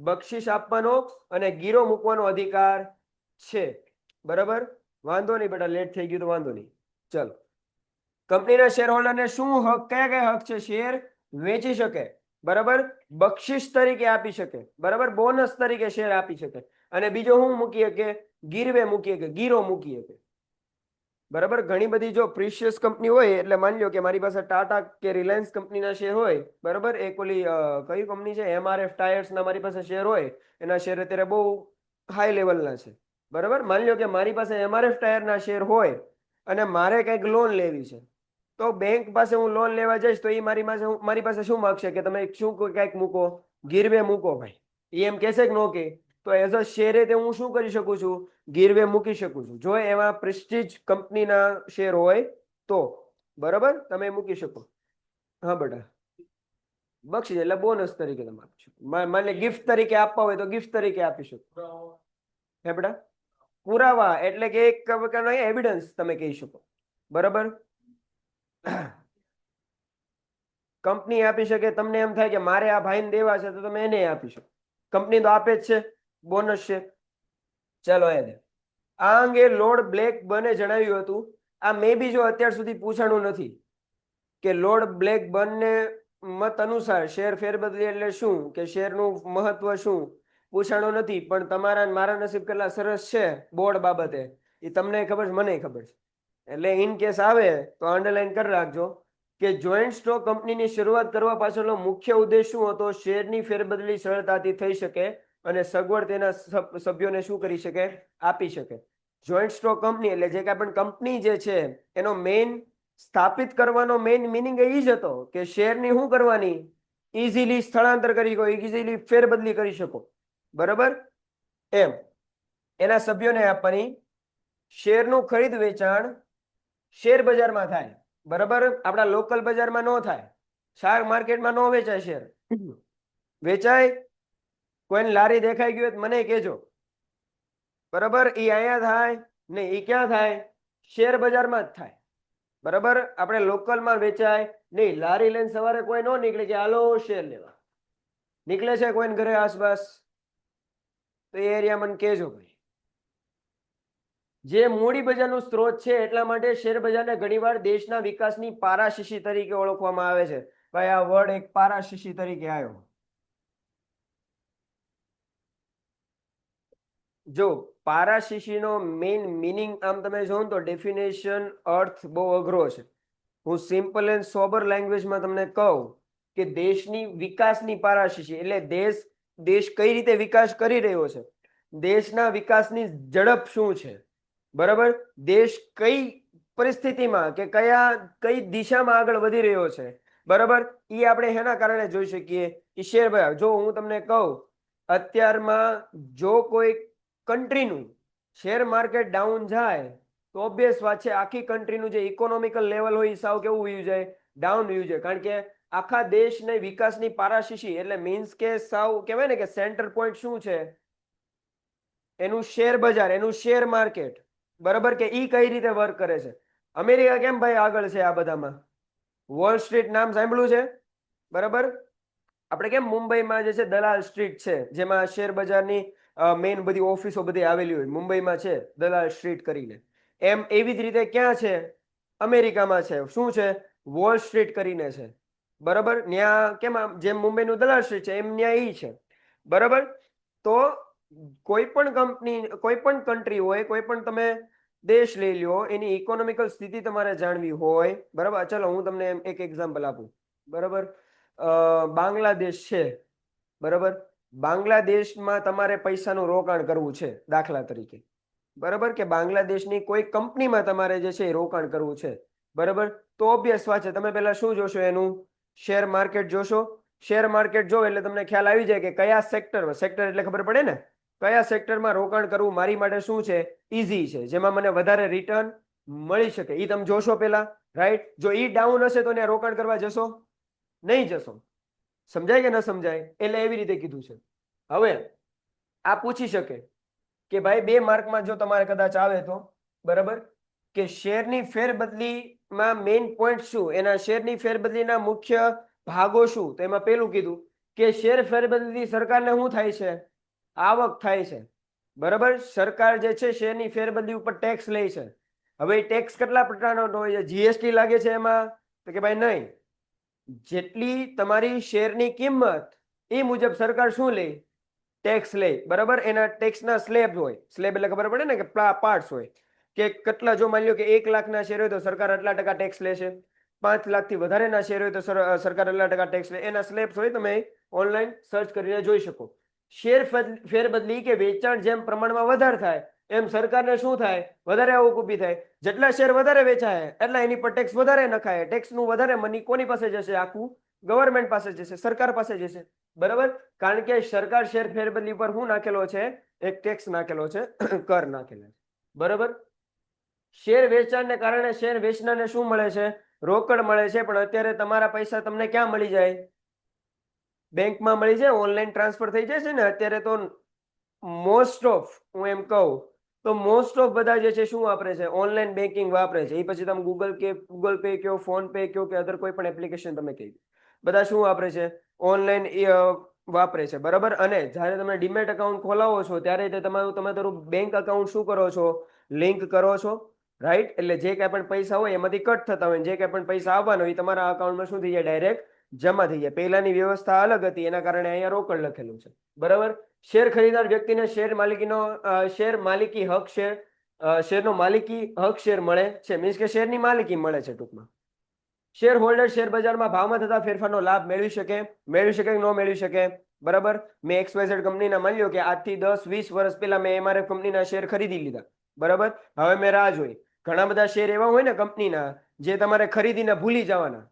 બક્ષિસ આપવાનો અને ગીરો મૂકવાનો અધિકાર છે. બરાબર? વાંધો નહીં બેટા, લેટ થઈ ગયું તો વાંધો નહીં. ચલો, કંપનીના શેર હોલ્ડરને શું હક, કયા હક છે? શેર વેચી શકે, બરાબર, બક્ષિસ તરીકે આપી શકે, બરાબર, બોનસ તરીકે શેર આપી શકે, અને બીજો હું મૂકી શકે? ગીરવે મૂકી શકે, ગીરો મૂકી શકે. બરાબર? ઘણી બધી જો પ્રીશિયસ કંપની હોય, એટલે માની લો કે મારી પાસે ટાટા કે રિલાયન્સ કંપનીના શેર હોય, બરાબર, એક ઓલી કઈ કંપની છે, MRF ટાયર્સ ના મારી પાસે શેર હોય, એના શેર અત્યારે બહુ હાઈ લેવલના છે. બરાબર? માની લો કે મારી પાસે MRF ટાયરના શેર હોય અને મારે કંઈક લોન લેવી છે, તો બેંક પાસે હું લોન લેવા જઈશ તો એ મારી પાસે શું માંગશે કે તમે શું કંઈક મૂકો, ગીરવે મૂકો ભાઈ. એ એમ કહેશે કે નો કે? તો એઝ અ શેરે તે હું શું કરી શકું છું? ગીરવે મૂકી શકું છું. જો એમાં પ્રેસ્ટીજ કંપનીના શેર હોય તો, બરાબર, તમે મૂકી શકો. હા બેટા, બક્ષિસ એટલે બોનસ તરીકે તમે આપી શકો. માને ગિફ્ટ તરીકે આપવા હોય તો ગિફ્ટ તરીકે આપી શકો. હે બેટા? પુરાવા એટલે કે એક એવિડન્સ તમે કહી શકો. બરાબર? કંપની આપી શકે. તમને એમ થાય કે મારે આ ભાઈને દેવા છે તો તમે એને આપી શકો. કંપની તો આપે જ છે, બોનસ છે. ચલો, આ અંગે લોર્ડ બ્લેક બને જણાવ્યું હતું. આ મે બી જો અત્યાર સુધી પૂછાણું નથી કે લોર્ડ બ્લેક બનને મત અનુસાર શેર ફેરબદલી એટલે શું, કે શેરનું મહત્વ શું, પૂછાણું નથી. પણ તમારા મારા નસીબ કેટલા સરસ છે બોર્ડ બાબતે, એ તમને ખબર છે, મને ખબર છે. એટલે ઇન કેસ આવે તો અંડરલાઈન કરી રાખજો કે જોઈન્ટ સ્ટોક કંપનીની શરૂઆત કરવા પાછળનો મુખ્ય ઉદ્દેશ શું હતો? શેરની ફેરબદલી સરળતાથી થઈ શકે અને સગવડ તેના સભ્યોને શું કરી શકે? આપી શકે. જોઈન્ટ સ્ટોક કંપની એટલે જે કાંઈ પણ કંપની જે છે એનો મેઇન સ્થાપિત કરવાનો મેઇન મિનિંગ એ જ હતો કે શેરની શું કરવાની? ઇઝીલી સ્થળાંતર કરી શકો, ઇઝીલી ફેરબદલી કરી શકો. બરાબર? એમ એના સભ્યોને આપવાની. શેરનું ખરીદ વેચાણ શેર બજારમાં થાય, બરાબર, આપણા લોકલ બજારમાં ન થાય. શેર માર્કેટમાં ન વેચાય શેર. વેચાય? કોઈને લારી દેખાઈ ગયું મને કહેજો. બરાબર? એ અહીંયા થાય નહીં, એ ક્યાં થાય? શેર બજારમાં જ થાય. બરાબર? આપણે લોકલમાં વેચાય નહીં. લારી લઈને સવારે કોઈ ન નીકળે કે હાલો શેર લેવા. નીકળે છે કોઈને ઘરે આસપાસ? તો એ એરિયા મને કહેજો ભાઈ. જે મૂડી બજારનું સ્ત્રોત છે એટલા માટે શેર બજારને ઘણીવાર દેશના વિકાસની પારાશીશી તરીકે ઓળખવામાં આવે છે. ભાઈ આ વર્ડ એક પારાશીશી તરીકે આવ્યો. જો પારાશીશીનો મેઇન મિનિંગ આમ તમે જોવો તો ડેફિનેશન અર્થ બહુ અઘરો છે. હું સિમ્પલ એન્ડ સોબર લેંગ્વેજમાં તમને કહું કે દેશની વિકાસની પારાશીશી એટલે દેશ કઈ રીતે વિકાસ કરી રહ્યો છે, દેશના વિકાસની ઝડપ શું છે, બરાબર, દેશ કઈ પરિસ્થિતિમાં કે કઈ દિશામાં આગળ વધી રહ્યો છે, બરાબર, એ આપણે એના કારણે જોઈ શકીએ. એ શેર બજાર, જો હું તમને કહું અત્યારમાં જો કોઈ કન્ટ્રીનું શેર માર્કેટ ડાઉન જાય તો ઓબ્વિયસ વાત છે આખી કન્ટ્રીનું જે ઇકોનોમિકલ લેવલ હોય એ સાવ કેવું વયું જાય? ડાઉન વયું જાય. કારણ કે આખા દેશને વિકાસની પારાશીશી એટલે મીન્સ કે સાવ કહેવાય ને કે સેન્ટર પોઈન્ટ શું છે? એનું શેર બજાર, એનું શેર માર્કેટ, બરાબર, કે ઈ કઈ રીતે વર્ક કરે છે. અમેરિકા કેમ ભાઈ આગળ છે આ બધામાં? વોલ સ્ટ્રીટ નામ સાંભળ્યું છે? બરાબર. આપણે કેમ મુંબઈમાં જે છે દલાલ સ્ટ્રીટ છે, જેમાં શેર બજારની મેઇન બધી ઓફિસો બધી આવેલી હોય, મુંબઈમાં છે દલાલ સ્ટ્રીટ કરીને. એમ એવી જ રીતે ક્યાં છે? અમેરિકામાં છે. શું છે? વોલ સ્ટ્રીટ કરીને છે. બરાબર. ત્યાં કેમ જેમ મુંબઈનું દલાલ સ્ટ્રીટ છે એમ ત્યાં ઈ છે. બરાબર. તો કોઈ પણ કંપની, કોઈ પણ કન્ટ્રી હોય, કોઈ પણ તમે દેશ લઈ લ્યો, એની ઇકોનોમિકલ સ્થિતિ તમારે જાણવી હોય, બરાબર. ચલો હું તમને એક એક્ઝામ્પલ આપું. બરાબર. બાંગ્લાદેશ છે, બરાબર. બાંગ્લાદેશમાં તમારે પૈસાનું રોકાણ કરવું છે દાખલા તરીકે, બરાબર, કે બાંગ્લાદેશની કોઈ કંપનીમાં તમારે જે છે એ રોકાણ કરવું છે, બરાબર. તો ઓબ્વિયસ વાત છે, તમે પહેલા શું જોશો? એનું શેર માર્કેટ જોશો. શેર માર્કેટ જો એટલે તમને ખ્યાલ આવી જાય કે કયા સેક્ટરમાં, સેક્ટર એટલે ખબર પડે ને, કયા સેક્ટરમાં રોકાણ કરવું મારી માટે શું છે, ઇઝી છે, જેમાં મને વધારે રિટર્ન મળી શકે, એ તમે જોશો પહેલા, રાઈટ. જો ઈ ડાઉન હશે તો ત્યાં રોકાણ કરવા જશો? નહીં જશો. સમજાય કે ન સમજાય? એટલે એવી રીતે કીધું છે. હવે આ પૂછી શકે કે ભાઈ 2 માર્કમાં જો તમારે કદાચ આવે તો, બરાબર, કે શેરની ફેરબદલીમાં મેઇન પોઈન્ટ શું, એના શેરની ફેરબદલીના મુખ્ય ભાગો શું? તો એમાં પેલું કીધું કે શેર ફેરબદલીથી સરકારને શું થાય છે? આવક થાય છે, બરાબર. સરકાર જે છે શેરની ફેરબદલી ઉપર ટેક્સ લે છે. હવે એ ટેક્સ કેટલા પ્રકારનો હોય છે? જીએસટી લાગે છે એમાં? તો કે ભાઈ નહીં. જેટલી તમારી શેરની કિંમત એ મુજબ સરકાર શું લે? ટેક્સ લે, બરાબર. એના ટેક્સના સ્લેબ હોય. સ્લેબ એટલે ખબર પડે ને કે પાર્ટ્સ હોય, કે કેટલા, જો માની લો કે 1 લાખના શેર હોય તો સરકાર આટલા ટકા ટેક્સ લેશે, 5 લાખથી વધારેના શેર હોય તો સરકાર આટલા ટકા ટેક્સ લે. એના સ્લેબ્સ હોય, તમે ઓનલાઈન સર્ચ કરીને જોઈ શકો. શેર ફેરબદલી કે વેચાણ જેમ પ્રમાણમાં વધારે થાય એમ સરકારને શું થાય? વધારે આવક ઊભી થાય. જેટલા શેર વધારે વેચાય એટલા એની પર ટેક્સ વધારે નખાય. ટેક્સનું વધારે મની કોની પાસે જશે? આખું ગવર્મેન્ટ પાસે જશે, સરકાર પાસે જશે, બરાબર. કારણ કે સરકાર શેર ફેરબદલી પર શું નાખેલો છે? એક ટેક્સ નાખેલો છે, કર નાખેલો છે, બરાબર. શેર વેચાણને કારણે શેર વેચનારને શું મળે છે? રોકડ મળે છે. પણ અત્યારે તમારા પૈસા તમને ક્યાં મળી જાય? બેંકમાં મળી જાય, ઓનલાઈન ટ્રાન્સફર થઈ જાય છે ને અત્યારે તો. મોસ્ટ ઓફ, હું એમ કહું તો મોસ્ટ ઓફ બધા જે છે શું વાપરે છે? ઓનલાઈન બેન્કિંગ વાપરે છે. એ પછી તમે ગૂગલ પે કયો, ફોન પે કયો, કે અધર કોઈ પણ એપ્લિકેશન તમે કહી, બધા શું વાપરે છે? ઓનલાઈન વાપરે છે, બરાબર. અને જ્યારે તમે ડીમેટ એકાઉન્ટ ખોલાવો છો ત્યારે તમારું બેંક એકાઉન્ટ શું કરો છો? લિંક કરો છો, રાઈટ. એટલે જે કાંઈ પણ પૈસા હોય એમાંથી કટ થતા હોય, જે કાંઈ પણ પૈસા આવવાના હોય તમારા અકાઉન્ટમાં શું થઈ જાય? ડાયરેક્ટ જમા થઈ જાય. પહેલાની વ્યવસ્થા અલગ હતી, એના કારણે અહીંયા રોકડ લખેલું છે, બરાબર. શેર ખરીદનાર વ્યક્તિને શેર માલિકીનો શેર માલિકી હક શેર શેરનો માલિકી હક શેર મળે છે, મીન્સ કે શેરની માલિકી મળે છે ટૂંકમાં. શેર હોલ્ડર શેર બજારમાં ભાવમાં થતા ફેરફારનો લાભ મેળવી શકે કે ન મેળવી શકે, બરાબર. મેં XYZ કંપનીના માની લો કે આજથી 10-20 વર્ષ પહેલા મેં MRF કંપનીના શેર ખરીદી લીધા, બરાબર. હવે મેં રાહ જોઈ. ઘણા બધા શેર એવા હોય ને કંપનીના જે તમારે ખરીદીને ભૂલી જવાના.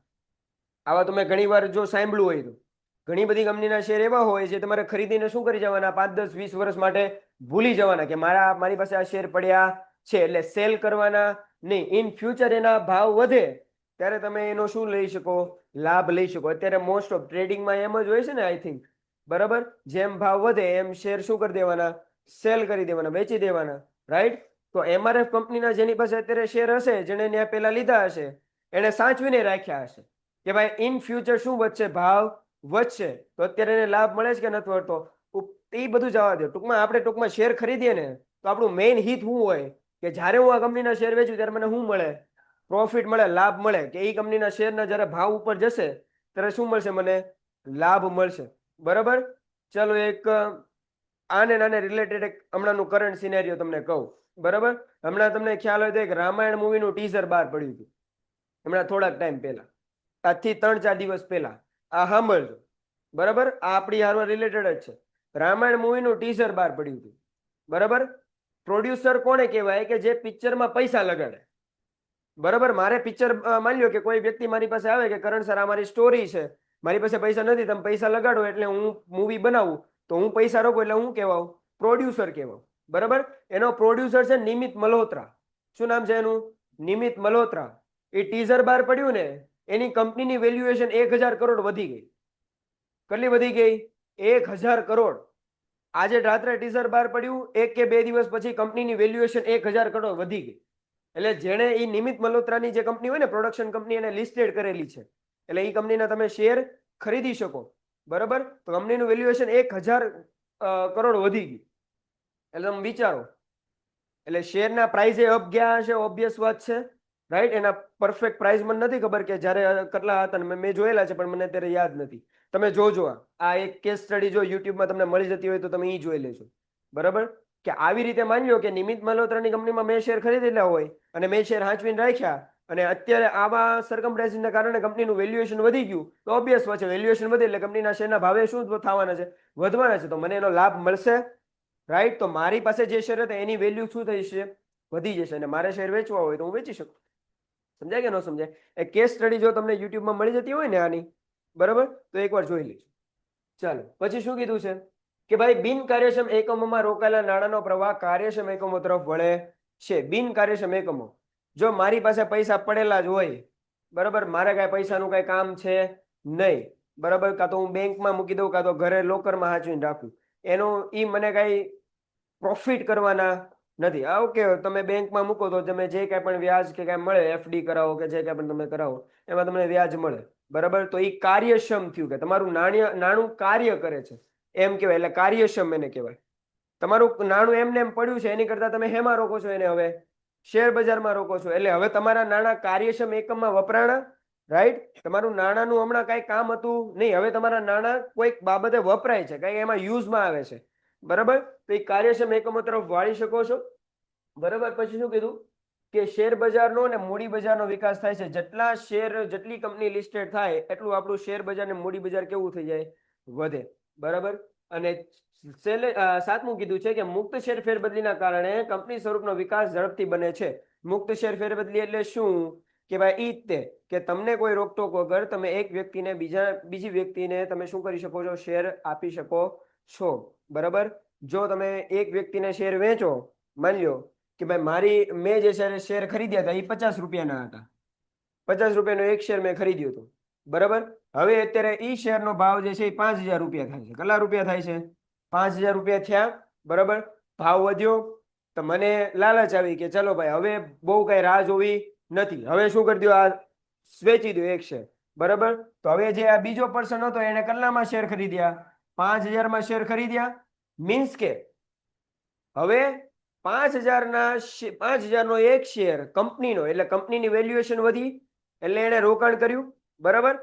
આવા તમે ઘણી વાર જો સાંભળ્યું હોય તો ઘણી બધી કંપનીના શેર એવા હોય જે તમારે ખરીદીને શું કરી જવાના? 5-10-20 વર્ષ માટે ભૂલી જવાના કે મારી પાસે આ શેર પડ્યા છે, એટલે સેલ કરવાના નહીં. ઇન ફ્યુચર એના ભાવ વધે ત્યારે તમે એનો શું લઈ શકો? લાભ લઈ શકો. અત્યારે મોસ્ટ ઓફ ટ્રેડિંગમાં એમ જ હોય છે ને, આઈ થિંક, બરાબર. જેમ ભાવ વધે એમ શેર શું કરી દેવાના? સેલ કરી દેવાના, વેચી દેવાના, રાઈટ. તો MRF કંપનીના જેની પાસે અત્યારે શેર હશે, જેને ત્યાં પહેલા લીધા હશે, એને સાચવીને રાખ્યા હશે કે ભાઈ ઇન ફ્યુચર શું વધશે? ભાવ વધશે. તો અત્યારે એને લાભ મળે છે કે નથી મળતો? એ બધું જવા દો. ટૂંકમાં શેર ખરીદીએ ને તો આપણું મેઇન હિત શું હોય? કે જ્યારે હું આ કંપનીના શેર વેચું ત્યારે મને શું મળે? પ્રોફિટ મળે, લાભ મળે. કે એ કંપનીના શેરના જ્યારે ભાવ ઉપર જશે ત્યારે શું મળશે? મને લાભ મળશે, બરાબર. ચલો એક આને રિલેટેડ એક હમણાંનું કરંટ સિનેરિયો તમને કહું, બરાબર. હમણાં તમને ખ્યાલ હોય તો એક રામાયણ મૂવીનું ટીઝર બહાર પડ્યું હતું હમણાં થોડાક ટાઈમ પહેલા, આજથી 3-4 દિવસ પહેલા. આ સાંભળજો, બરાબર. આ આપણી હારવા રિલેટેડ જ છે. રામાયણ મૂવીનું ટીઝર બહાર પડ્યું હતું, બરાબર. પ્રોડ્યુસર કોને કહેવાય? કે જે પિક્ચરમાં પૈસા લગાડે, બરાબર. મારે પિક્ચર માની લો કે કોઈ વ્યક્તિ મારી પાસે આવે કે કરણ સર આ મારી સ્ટોરી છે, મારી પાસે પૈસા નથી, તમે પૈસા લગાડો એટલે હું મૂવી બનાવું, તો હું પૈસા રોકું એટલે હું કહેવાઉં? પ્રોડ્યુસર કહેવાઉં, બરાબર. એનો પ્રોડ્યુસર છે નિમિત મલ્હોત્રા. શું નામ છે એનું? નિમિત મલ્હોત્રા. એ ટીઝર બહાર પડ્યું ને એની કંપનીની વેલ્યુએશન 1000 કરોડ વધી ગઈ. કેટલી વધી ગઈ? 1000 કરોડ. આજે રાત્રે ટીઝર બહાર પડ્યું, 1 કે 2 દિવસ પછી કંપનીની વેલ્યુએશન 1000 કરોડ વધી ગઈ. એટલે જેણે એ નિમિત મલ્હોત્રાની જે કંપની હોય ને પ્રોડક્શન કંપની એને લિસ્ટેડ કરેલી છે, એટલે એ કંપનીના તમે શેર ખરીદી શકો. બરાબર, તો કંપનીનું વેલ્યુએશન 1000 કરોડ વધી ગયું. એટલે તમે વિચારો, એટલે શેરના પ્રાઇઝે અપ ગયા હશે, ઓબ્વિયસ વાત છે, રાઈટ. એના પરફેક્ટ પ્રાઇસ મને નથી ખબર કે જ્યારે કેટલા હતા, મેં જોયેલા છે પણ મને અત્યારે યાદ નથી. તમે જોજો, આ એક કેસ સ્ટડી જો યુટ્યુબમાં તમને મળી જતી હોય તો તમે એ જોઈ લેજો. બરાબર, કે આવી રીતે માની લો કે નિમિત મલ્હોત્રાની કંપનીમાં મેં શેર ખરીદેલા હોય અને મેં શેર હાંચવીને રાખ્યા, અને અત્યારે આવા સર્કમસ્ટન્સીસના કારણે કંપનીનું વેલ્યુએશન વધી ગયું, તો ઓબ્વિયસ વાત છે વેલ્યુએશન વધે એટલે કંપનીના શેરના ભાવે શું થવાના છે? વધવાના છે. તો મને એનો લાભ મળશે, રાઈટ. તો મારી પાસે જે શેર હતા એની વેલ્યુ શું થઈ છે? વધી જશે. અને મારે શેર વેચવા હોય તો હું વેચી શકું. સમજાય કે ન સમજાય? એ કેસ સ્ટડી જો તમને યુટ્યુબમાં મળી જતી હોય ને આની, બરાબર, તો એકવાર જોઈ લેજો. ચાલો, પછી શું કીધું છે કે ભાઈ બિનકાર્યક્ષમ એકમોમાં રોકાયેલા નાણાંનો પ્રવાહ કાર્યક્ષમ એકમો તરફ વળે છે. બિનકાર્યક્ષમ એકમો, જો મારી પાસે પૈસા પડેલા જ હોય, બરાબર, મારે કાંઈ પૈસાનું કાંઈ કામ છે નહીં, બરાબર, કાં તો હું બેંકમાં મૂકી દઉં કાં તો ઘરે લોકરમાં સાચવીને રાખું, એનું ઈ મને કાંઈ પ્રોફિટ કરવાના નથી. આ ઓકે, તમે બેંકમાં મૂકો તો તમે જે કાંઈ પણ વ્યાજ કે કાંઈ મળે, એફડી કરાવો કે જે કાંઈ પણ તમે કરાવો એમાં તમને વ્યાજ મળે, બરાબર. તો એ કાર્યક્ષમ થયું, કે તમારું નાણું કાર્ય કરે છે એમ કહેવાય, એટલે કાર્યક્ષમ એને કહેવાય. તમારું નાણું એમને એમ પડ્યું છે એની કરતાં તમે હેમાં રોકો છો? એને હવે શેર બજારમાં રોકો છો, એટલે હવે તમારા નાણાં કાર્યક્ષમ એકમમાં વપરાણા, રાઈટ. તમારું નાણાંનું હમણાં કાંઈ કામ હતું નહીં, હવે તમારા નાણાં કોઈક બાબતે વપરાય છે, કાંઈ એમાં યુઝમાં આવે છે, બરાબર. તો એ કાર્યક્ષમ એકમો તરફ વાળી શકો છો, બરાબર. પછી શું કીધું કે શેર બજારનો અને મૂડી બજારનો વિકાસ થાય છે. જેટલા શેર, જેટલી કંપની લિસ્ટેડ થાય એટલું આપણું શેર બજાર ને મૂડી બજાર કેવું થઈ જાય? વધે, બરાબર. અને સાતમું કીધું છે કે મુક્ત શેર ફેરબદલીના કારણે કંપની સ્વરૂપનો વિકાસ ઝડપથી બને છે. મુક્ત શેર ફેરબદલી એટલે શું? કે ભાઈ ઈ તે કે તમને કોઈ રોકટોક વગર તમે એક વ્યક્તિને બીજી વ્યક્તિને તમે શું કરી શકો છો? શેર આપી શકો છો, બરાબર. જો તમે એક વ્યક્તિને શેર વેચો, માની લો કે ભાઈ મેં જે શેર ખરીદ્યા હતા એ 50 રૂપિયાના હતા, 50 રૂપિયાનો એક શેર મેં ખરીદ્યો હતો, બરાબર. હવે અત્યારે ઈ શેરનો ભાવ જે છે એ 5000 રૂપિયા થાય છે. કેટલા રૂપિયા થાય છે? 5000 રૂપિયા થયા, બરાબર. ભાવ વધ્યો તો મને લાલચ આવી કે ચલો ભાઈ હવે બહુ કઈ રાહ જોવી નથી, હવે શું કરી દો? આ વેચી દો એક શેર, બરાબર. તો હવે જે આ બીજો પર્સન હતો એને કેટલામાં શેર ખરીદ્યા? 5000 શેર ખરીદ્યા. મીન્સ કે હવે 5000 નો એક શેર કંપનીનો, એટલે કંપનીની વેલ્યુએશન વધી એટલે એને રોકાણ કર્યું, બરાબર.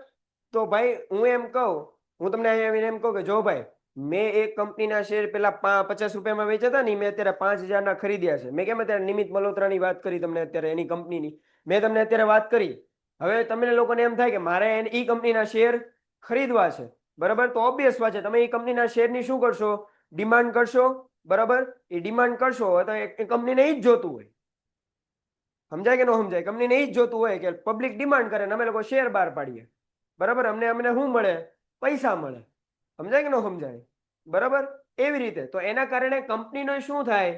તો ભાઈ હું એમ કહું, હું તમને અહીંયા એમ કહું કે જો ભાઈ મેં એક કંપનીના શેર પેલા 50 રૂપિયામાં વેચ્યા હતા ને, મેં અત્યારે 5000 ખરીદ્યા છે. મેં કેમ અત્યારે નિમિત મલ્હોત્રાની વાત કરી તમને, અત્યારે એની કંપનીની મેં તમને અત્યારે વાત કરી. હવે તમને લોકોને એમ થાય કે મારે ઈ કંપનીના શેર ખરીદવા છે, બરાબર. તો ઓબ્વિયસ વાત છે તમે એ કંપનીના શેરની શું કરશો? ડિમાન્ડ કરશો, બરાબર. એ ડિમાન્ડ કરશો તો એ કંપનીને ઈ જ જોતું હોય. સમજાય કે ન સમજાય? કંપનીને ઈ જ જોતું હોય કે પબ્લિક ડિમાન્ડ કરે ને અમે લોકો શેર બહાર પાડીએ, બરાબર. અમને શું મળે? પૈસા મળે. સમજાય કે ન સમજાય? બરાબર. એવી રીતે તો એના કારણે કંપનીનો શું થાય?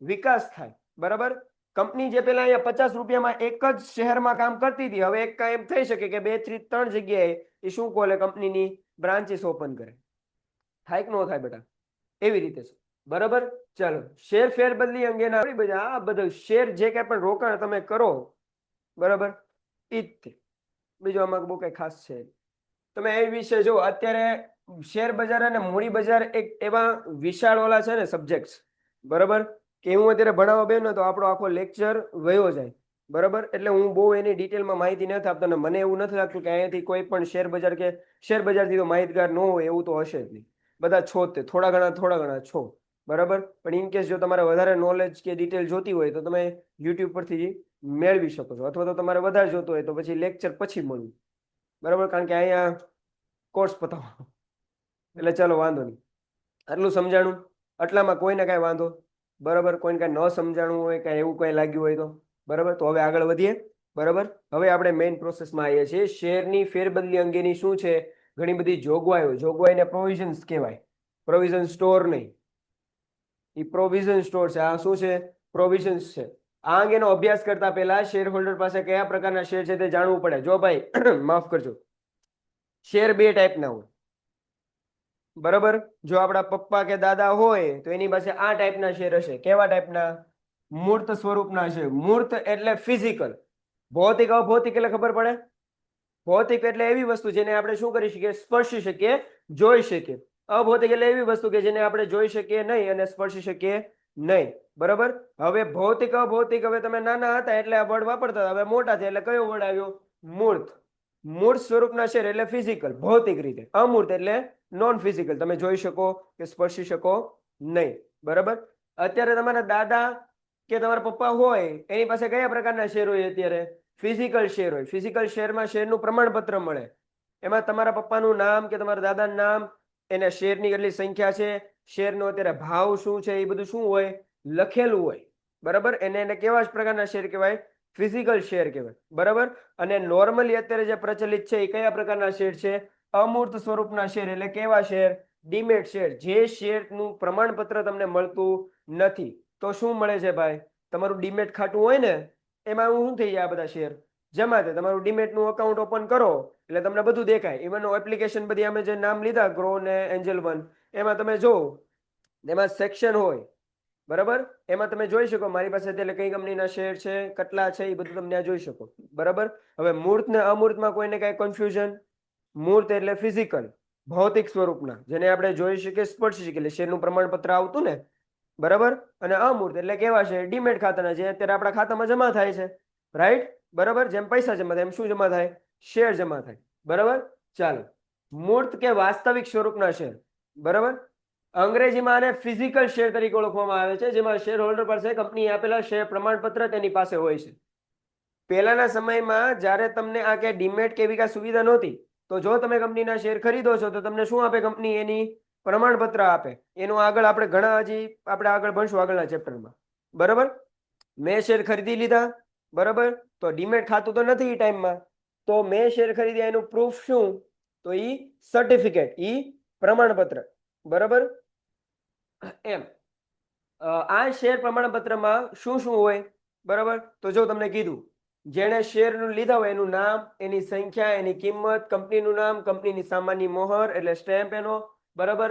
વિકાસ થાય, બરાબર. કંપની જે પેલા અહીંયા 50 રૂપિયામાં એક જ શહેરમાં કામ કરતી હતી, હવે એક એમ થઈ શકે કે 2 થી 3 જગ્યાએ એ શું ખોલે? કંપનીની બ્રાન્ચીસ ઓપન કરે. થાય કે ન થાય બેટા? એવી રીતે છે, બરાબર. ચાલો, શેર ફેરબદલી અંગેના આ બધું શેર જે કાંઈ પણ રોકાણ તમે કરો, બરાબર, ઈ જ બીજું આમાં બહુ કઈ ખાસ છે. તમે એ વિશે જો અત્યારે શેર બજાર અને મૂડી બજાર એક એવા વિશાળ ઓલા છે ને સબ્જેક્ટ, બરાબર, કે હું અત્યારે ભણાવવા બેન તો આપણો આખો લેક્ચર વયો જાય, બરાબર. એટલે હું બહુ એની ડિટેલમાં માહિતી નથી આપતો ને મને એવું નથી લાગતું કે અહીંયાથી કોઈ પણ શેર બજારથી તો માહિતગાર ન હોય એવું તો હશે જ નહીં. બધા છો તે થોડા ઘણા છો, બરાબર. પણ ઇન કેસ જો તમારે વધારે નોલેજ કે ડિટેલ જોતી હોય તો તમે યુટ્યુબ પરથી મેળવી શકો છો, અથવા તો તમારે વધારે જોતું હોય તો પછી લેક્ચર પછી મળવું, બરાબર. કારણ કે અહીંયા કોર્સ પતાવો એટલે ચાલો વાંધો નહીં. આટલું સમજાણું, આટલામાં કોઈને કાંઈ વાંધો, બરાબર, કોઈને કાંઈ ન સમજાણું હોય, કાંઈ એવું કાંઈ લાગ્યું હોય તો, બરાબર. તો હવે આગળ વધીએ, બરાબર. હવે આપણે મેઇન પ્રોસેસમાં આવીએ છીએ. શેરની ફેરબદલી અંગેની શું છે? ઘણી બધી જોગવાઈને પ્રોવિઝન્સ કહેવાય. પ્રોવિઝન સ્ટોર નહીં, એ પ્રોવિઝન સ્ટોર છે. આ શું છે? પ્રોવિઝન્સ છે. આ અંગેનો અભ્યાસ કરતા પહેલા શેર હોલ્ડર પાસે કયા પ્રકારના શેર છે તે જાણવું પડે. જો ભાઈ માફ કરજો, શેર બે ટાઈપના હોય, બરાબર. જો આપણા પપ્પા કે દાદા હોય તો એની પાસે આ ટાઈપના શેર હશે. કેવા ટાઈપના? મૂર્ત સ્વરૂપના છે. મૂર્ત એટલે ફિઝિકલ. ભૌતિક અભૌતિક એટલે ખબર પડે? ભૌતિક એટલે એવી વસ્તુ જેને આપણે શું કરી શકીએ? સ્પર્શી શકીએ, જોઈ શકીએ. અભૌતિક એટલે એવી વસ્તુ કે જેને આપણે જોઈ શકીએ નહીં અને સ્પર્શી શકીએ નહીં. બરાબર. હવે ભૌતિક અભૌતિક, હવે તમે નાના હતા એટલે આ વર્ડ વાપરતા હતા, હવે મોટા થયા એટલે કયો વર્ડ આવ્યો? મૂર્ત. મૂર્ત સ્વરૂપના શેર એટલે ફિઝિકલ, ભૌતિક રીતે. અમૂર્ત એટલે નોન ફિઝિકલ, તમે જોઈ શકો કે સ્પર્શી શકો નહીં. બરાબર. અત્યારે તમારા દાદા કે તમારા પપ્પા હોય એની પાસે કયા પ્રકારના શેર હોય? અત્યારે ફિઝિકલ શેર હોય. ફિઝિકલ શેરમાં શેરનું પ્રમાણપત્ર મળે. એમાં તમારા પપ્પાનું નામ કે તમારા દાદાનું નામ, એના શેરની કેટલી સંખ્યા છે, શેરનો અત્યારે ભાવ શું છે, એ બધું શું હોય? લખેલું હોય. બરાબર. એને કેવા પ્રકારના શેર કહેવાય? ફિઝિકલ શેર કહેવાય. બરાબર. અને નોર્મલી અત્યારે જે પ્રચલિત છે એ કયા પ્રકારના શેર છે? અમૂર્ત સ્વરૂપના શેર. એટલે કેવા શેર? Demat share. જે શેરનું પ્રમાણપત્ર તમને મળતું નથી. તો શું મળે છે ભાઈ? તમારું ડીમેટ ખાતું હોય ને, એમાં શું થઈ જાય? આ બધા શેર જમા થાય. તમારું ડીમેટનું અકાઉન્ટ ઓપન કરો એટલે તમને બધું દેખાય. ઇવન એપ્લિકેશન બધી અમે જે નામ લીધા, ગ્રો ને એન્જલ વન, એમાં તમે જો એમાં સેક્શન હોય. બરાબર. એમાં તમે જોઈ શકો મારી પાસે એટલે કઈ કંપનીના શેર છે, કેટલા છે, એ બધું તમને જોઈ શકો. બરાબર. હવે મૂર્ત ને અમૂર્તમાં કોઈને કઈ કન્ફ્યુઝન? મૂર્ત એટલે ફિઝિકલ, ભૌતિક સ્વરૂપના, જેને આપણે જોઈ શકીએ, સ્પર્શી શકીએ, એટલે શેરનું પ્રમાણપત્ર આવતું ને. બરાબર. અને અમૂર્ત એટલે કેવા છે? ડીમેટ ખાતાના, જે અત્યારે આપણા ખાતામાં જમા થાય છે. રાઈટ. બરાબર. જેમ પૈસા જમા થાય એમ શું જમા થાય? શેર જમા થાય. બરાબર. ચાલો. મૂર્ત કે વાસ્તવિક સ્વરૂપના શેર. બરાબર. અંગ્રેજીમાં આને ફિઝિકલ શેર તરીકે ઓળખવામાં આવે છે, જેમાં શેર હોલ્ડર પાસે કંપની આપેલા શેર પ્રમાણપત્ર તેની પાસે હોય છે. પહેલાના સમયમાં જ્યારે તમને આ કે ડીમેટ કે એવી કાંઈ સુવિધા નહોતી, તો જો તમે કંપનીના શેર ખરીદો છો તો તમને શું આપે કંપની? એની પ્રમાણપત્ર આપે. એનું આગળ આપણે ઘણા હજી આપણે આગળ ભણશું આગળના ચેપ્ટરમાં. બરાબર. મેં શેર ખરીદી લીધા. બરાબર. તો ડીમેટ ખાતું તો નથી એ ટાઈમમાં, તો મેં શેર ખરીદ્યા એનું પ્રૂફ શું? તો ઈ સર્ટિફિકેટ, ઈ પ્રમાણપત્ર. બરાબર. એમ આ શેર પ્રમાણપત્રમાં શું શું હોય? બરાબર. તો જો તમને કીધું, જેણે શેર લીધા હોય એનું નામ, એની સંખ્યા, એની કિંમત, કંપનીનું નામ, કંપનીની સામાન્ય મોહર એટલે સ્ટેમ્પ એનો. બરાબર.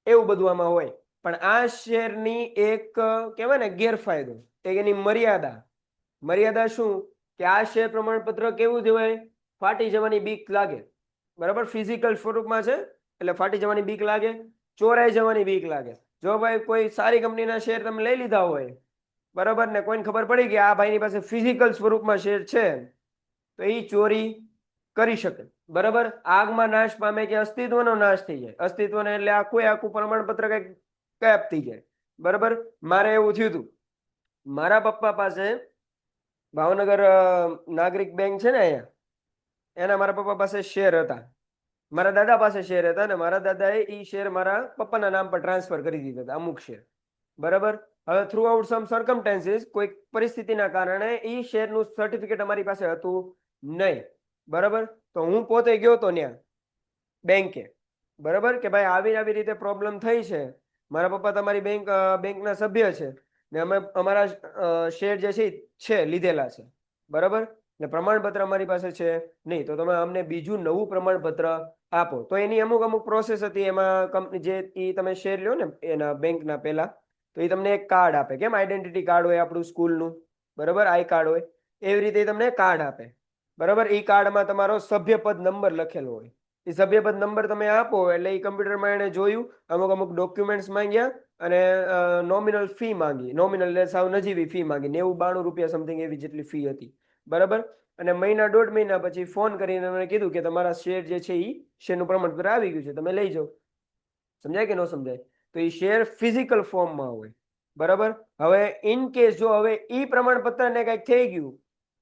એવું બધું આમાં હોય. પણ આ શેરની એક કહેવાય ને ગેરફાયદો, એની મર્યાદા. મર્યાદા શું? કે આ શેર પ્રમાણપત્ર કેવું કહેવાય? ફાટી જવાની બીક લાગે. બરાબર. ફિઝિકલ સ્વરૂપમાં છે એટલે ફાટી જવાની બીક લાગે, ચોરાઈ જવાની બીક લાગે. જો ભાઈ કોઈ સારી કંપનીના શેર તમે લઈ લીધા હોય, બરાબર, ને કોઈને ખબર પડી કે આ ભાઈની પાસે ફિઝિકલ સ્વરૂપમાં શેર છે, તો એ ચોરી કરી શકે. બરાબર. આગમાં નાશ પામે કે અસ્તિત્વનો નાશ થઈ જાય. અસ્તિત્વને એટલે આખું પ્રમાણપત્ર કઈક ગાયબ થઈ જાય. બરાબર. મારે એવું થયું હતું. મારા પપ્પા પાસે ભાવનગર નાગરિક બેંક છે ને અહીંયા, એના મારા પપ્પા પાસે શેર હતા. મારા દાદા પાસે શેર હતા ને મારા દાદાએ એ શેર મારા પપ્પાના નામ પર ટ્રાન્સફર કરી દીધા હતા, અમુક શેર. બરાબર. હવે થ્રુ આઉટ સમ સર્કમસ્ટાન્સીસ, કોઈક પરિસ્થિતિના કારણે એ શેરનું સર્ટિફિકેટ અમારી પાસે હતું નહીં. બરાબર. તો હું પોતે ગયો તો ત્યાં બેંકે. બરાબર. કે ભાઈ આવી આવી રીતે પ્રોબ્લેમ થઈ છે, મારા પપ્પા તમારી બેંકના સભ્ય છે ને અમે અમારા શેર જે છે લીધેલા છે. બરાબર. ને પ્રમાણપત્ર અમારી પાસે છે નહીં, તો તમે અમને બીજું નવું પ્રમાણપત્ર આપો. તો એની અમુક પ્રોસેસ હતી. એમાં કંપની જે તમે શેર લ્યો ને એના બેંકના પહેલા, તો એ તમને એક કાર્ડ આપે. કેમ? આઈડેન્ટિટી કાર્ડ હોય આપણું સ્કૂલનું. બરાબર. આઈ કાર્ડ હોય એવી રીતે તમને કાર્ડ આપે. બરાબર. એ કાર્ડમાં તમારો સભ્યપદ નંબર લખેલો હોય. એ સભ્યપદ નંબર તમે આપો એટલે એ કમ્પ્યુટરમાં એને જોયું, અમુક ડોક્યુમેન્ટ્સ માંગ્યા અને નોમિનલ ફી માંગી. નોમિનલ એટલે સાવ નજીવી ફી માંગી, 90-92 રૂપિયા સમથિંગ એવી જેટલી ફી હતી. બરાબર. અને મહિના 1.5 મહિના પછી ફોન કરીને મને કીધું કે તમારા શેર જે છે એ શેરનું પ્રમાણપત્ર આવી ગયું છે, તમે લઈ જાઓ. સમજાય કે ન સમજાય? તો એ શેર ફિઝિકલ ફોર્મમાં હોય. બરાબર. હવે ઇન કેસ જો હવે ઈ પ્રમાણપત્રને કંઈક થઈ ગયું,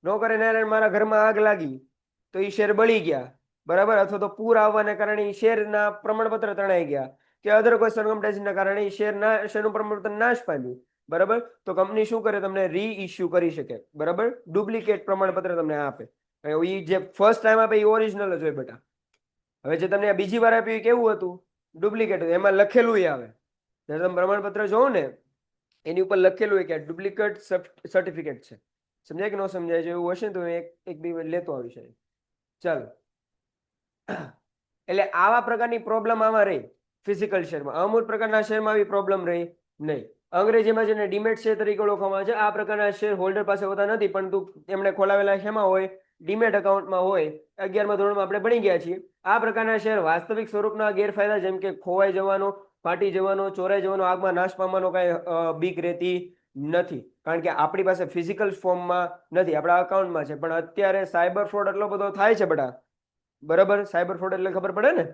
નો કરે નારાયણ મારા ઘરમાં આગ લાગી, તો એ શેર બળી ગયા. બરાબર. અથવા તો પૂર આવવાને કારણે એ શેરના પ્રમાણપત્ર તણાઈ ગયા, કે અધર કોઈ સર્કમસ્ટાન્સીસના કારણે એ શેરનું પ્રમાણપત્ર નાશ પામ્યું. બરાબર. તો કંપની શું કરે? તમને રીઇશ્યુ કરી શકે. બરાબર. ડુપ્લિકેટ પ્રમાણપત્ર તમને આપે. એ જે ફર્સ્ટ ટાઈમ આપે એ ઓરિજિનલ જ હોય બેટા. હવે જે તમને બીજી વાર આપ્યું એ કેવું હતું? ડુપ્લિકેટ. એમાં લખેલું આવે. જ્યારે તમે પ્રમાણપત્ર જોવો ને એની ઉપર લખેલું હોય કે ડુપ્લિકેટ સર્ટિફિકેટ છે. સમજાય કે ન સમજાય? છે એવું હશે ને તો એક બી લેતો આવી છે. ચાલો. એટલે આવા પ્રકારની પ્રોબ્લેમ આમાં રહી. ફિઝિકલ શેરમાં. અમુક પ્રકારના શેરમાં આવી પ્રોબ્લેમ રહી નહીં. અંગ્રેજીમાં જેને ડીમેટ શેર તરીકે ઓળખવામાં આવે છે, આ પ્રકારના શેર હોલ્ડર પાસે હોતા નથી, પરંતુ એમણે ખોલાવેલા શેમાં હોય, ડીમેટ એકાઉન્ટમાં હોય. 11મા ધોરણમાં આપણે ભણી ગયા છીએ. આ પ્રકારના શેર વાસ્તવિક સ્વરૂપના ગેરફાયદા જેમ કે ખોવાઈ જવાનો, ફાટી જવાનો, ચોરાઈ જવાનો, આગમાં નાશ પામવાનો કાંઈ બીક રહેતી નથી, કારણ કે આપણી પાસે ફિઝિકલ ફોર્મમાં નથી, આપણા અકાઉન્ટમાં છે. પણ અત્યારે સાયબર ફ્રોડ એટલો બધો થાય છે બટા, બરાબર. સાયબર ફ્રોડ એટલે ખબર પડે ને,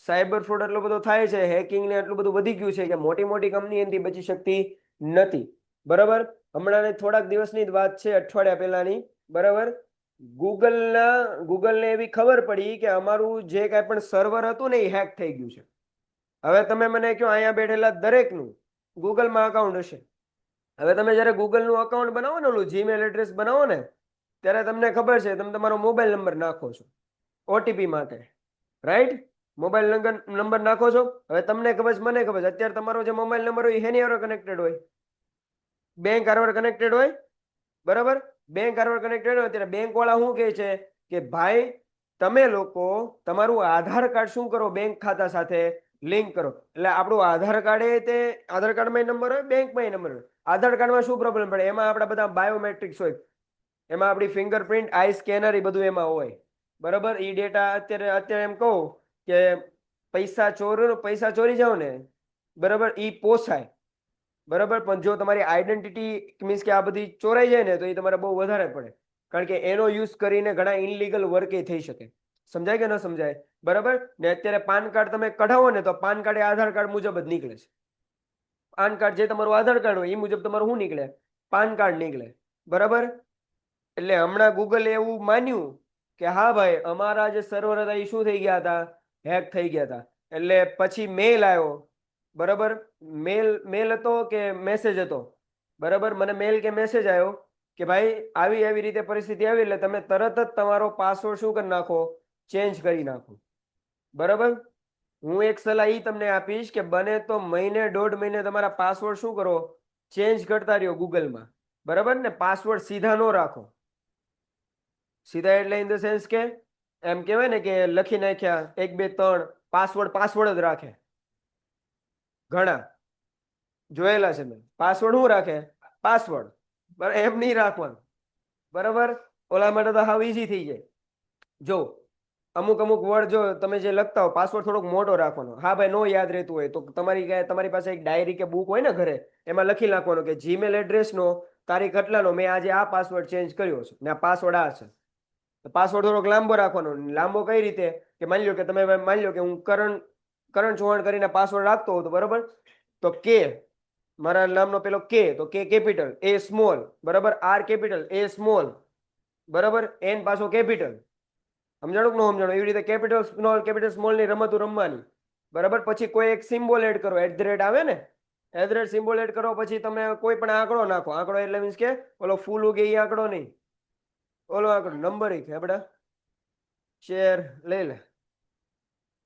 સાયબર ફ્રોડ એટલો બધો થાય છે, હેકિંગ ને એટલું બધું વધી ગયું છે કે મોટી મોટી કંપની એનાથી બચી શકતી નથી, બરાબર. હમણાં થોડાક દિવસની જ વાત છે, અઠવાડિયા પહેલાની, બરાબર. ગૂગલને એવી ખબર પડી કે અમારું જે કાંઈ પણ સર્વર હતું ને એ હેક થઈ ગયું છે. હવે તમે મને કહો, અહીંયા બેઠેલા દરેકનું ગૂગલમાં અકાઉન્ટ હશે. હવે તમે જ્યારે ગૂગલનું અકાઉન્ટ બનાવો ને, ઓલું જીમેલ એડ્રેસ બનાવો ને, ત્યારે તમને ખબર છે, તમે તમારો મોબાઈલ નંબર નાખો છો ઓટીપી માટે, રાઈટ? મોબાઈલ નંબર નાખો છો. હવે તમને ખબર છે, મને ખબર છે, અત્યારે તમારો જે મોબાઈલ નંબર હોય એ હેની હારે કનેક્ટેડ હોય? બેંક હારે કનેક્ટેડ હોય, બરાબર. બેંક હારે કનેક્ટેડ હોય ત્યારે બેંક વાળા શું કહે છે કે ભાઈ તમે લોકો તમારું આધાર કાર્ડ શું કરો, બેંક ખાતા સાથે લિંક કરો. એટલે આપણું આધાર કાર્ડ તે આધાર કાર્ડમાં નંબર હોય, બેંકમાં નંબર હોય. આધાર કાર્ડમાં શું પ્રોબ્લેમ પડે? એમાં આપણા બધા બાયોમેટ્રિક્સ હોય, એમાં આપણી ફિંગરપ્રિન્ટ, આઈ સ્કેનર એ બધું એમાં હોય, બરાબર. એ ડેટા અત્યારે એમ કહું કે પૈસા ચોરી જાવ ને, બરાબર, એ પોસાય, બરાબર. પણ જો તમારી આઈડેન્ટિટી મીન્સ કે આ બધી ચોરાઈ જાય ને, તો એ તમારે બહુ વધારે પડે, કારણ કે એનો યુઝ કરીને ઘણા ઇનલીગલ વર્ક એ થઈ શકે. સમજાય કે ન સમજાય? બરાબર. ને અત્યારે પાન કાર્ડ તમે કઢાવો ને, તો પાન કાર્ડ એ આધાર કાર્ડ મુજબ જ નીકળે છે. પાન કાર્ડ જે તમારું આધાર કાર્ડ હોય એ મુજબ તમારું શું નીકળે? પાન કાર્ડ નીકળે, બરાબર. એટલે હમણાં ગૂગલે એવું માન્યું કે હા ભાઈ, અમારા જે સર્વર હતા એ શું થઈ ગયા હતા? હેક થઈ ગયા હતા. એટલે પછી મેલ આવ્યો, બરાબર. મેલ હતો કે મેસેજ હતો, બરાબર. મને મેલ કે મેસેજ આવ્યો કે ભાઈ આવી રીતે પરિસ્થિતિ આવી, એટલે તમે તરત જ તમારો પાસવર્ડ શું કરી નાખો? ચેન્જ કરી નાખો, બરાબર. હું એક સલાહ એ તમને આપીશ કે બને તો મહિને 1.5 મહિને તમારા પાસવર્ડ શું કરો? ચેન્જ કરતા રહ્યો ગૂગલમાં, બરાબર ને. પાસવર્ડ સીધા ન રાખો. સીધા એટલે ઇન ધ સેન્સ કે એમ કહેવાય ને કે લખી નાખ્યા 1 2 3, પાસવર્ડ જ રાખે. ઘણા જોયેલા છે મેં. પાસવર્ડ શું રાખે? પાસવર્ડ, બરાબર. એમ નહીં રાખવાનું, બરાબર. ઓલા માટે તો હાવ ઈઝી થઈ જાય. જો અમુક વર્ડ જો તમે જે લખતા હો, પાસવર્ડ થોડોક મોટો રાખવાનો. હા ભાઈ, નો યાદ રહેતું હોય તો તમારી પાસે એક ડાયરી કે બુક હોય ને ઘરે, એમાં લખી નાખવાનું કે જીમેલ એડ્રેસનો તારીખ એટલાનો મેં આજે આ પાસવર્ડ ચેન્જ કર્યો છે ને આ પાસવર્ડ આ છે. પાસવર્ડ થોડોક લાંબો રાખવાનો. લાંબો કઈ રીતે? કે માની લો કે હું કરણ ચૌહાણ કરીને પાસવર્ડ રાખતો હોઉં તો, બરાબર. તો કે મારા નામનો પેલો કે, તો કે કેપિટલ, એ સ્મોલ, બરાબર. આર કેપિટલ, એ સ્મોલ, બરાબર. એન પાછો કેપિટલ. સમજાણું કે ન સમજાણું? એવી રીતે કેપિટલ સ્મોલ ની રમતો રમવાની, બરાબર. પછી કોઈ એક સિમ્બોલ એડ કરો, @ આવે ને, @ સિમ્બોલ એડ કરો. પછી તમે કોઈ પણ આંકડો નાખો. આંકડો એટલે મીન્સ કે ઓલો ફૂલ ઉગે એ આંકડો નહીં, ઓલો આંકડો નંબર એક આપડા શેર લઈ લે.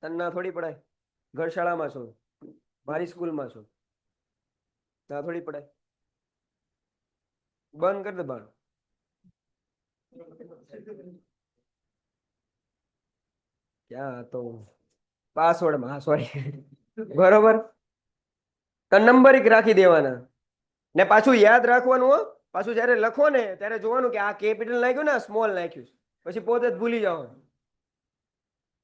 તને થોડી પડાય, ઘરશાળામાં છો, મારી સ્કૂલમાં છો, ના થોડી પડાય. બંધ કરી દે બાણ. ક્યાં તો પાસવર્ડમાં, હા સોરી, બરોબર. તો નંબર એક રાખી દેવાના ને પાછું યાદ રાખવાનું હો. પાછું જ્યારે લખો ને ત્યારે જોવાનું કે આ કેપિટલ નાખ્યું ને સ્મોલ નાખ્યું, પછી પોતે જ ભૂલી જાઓ.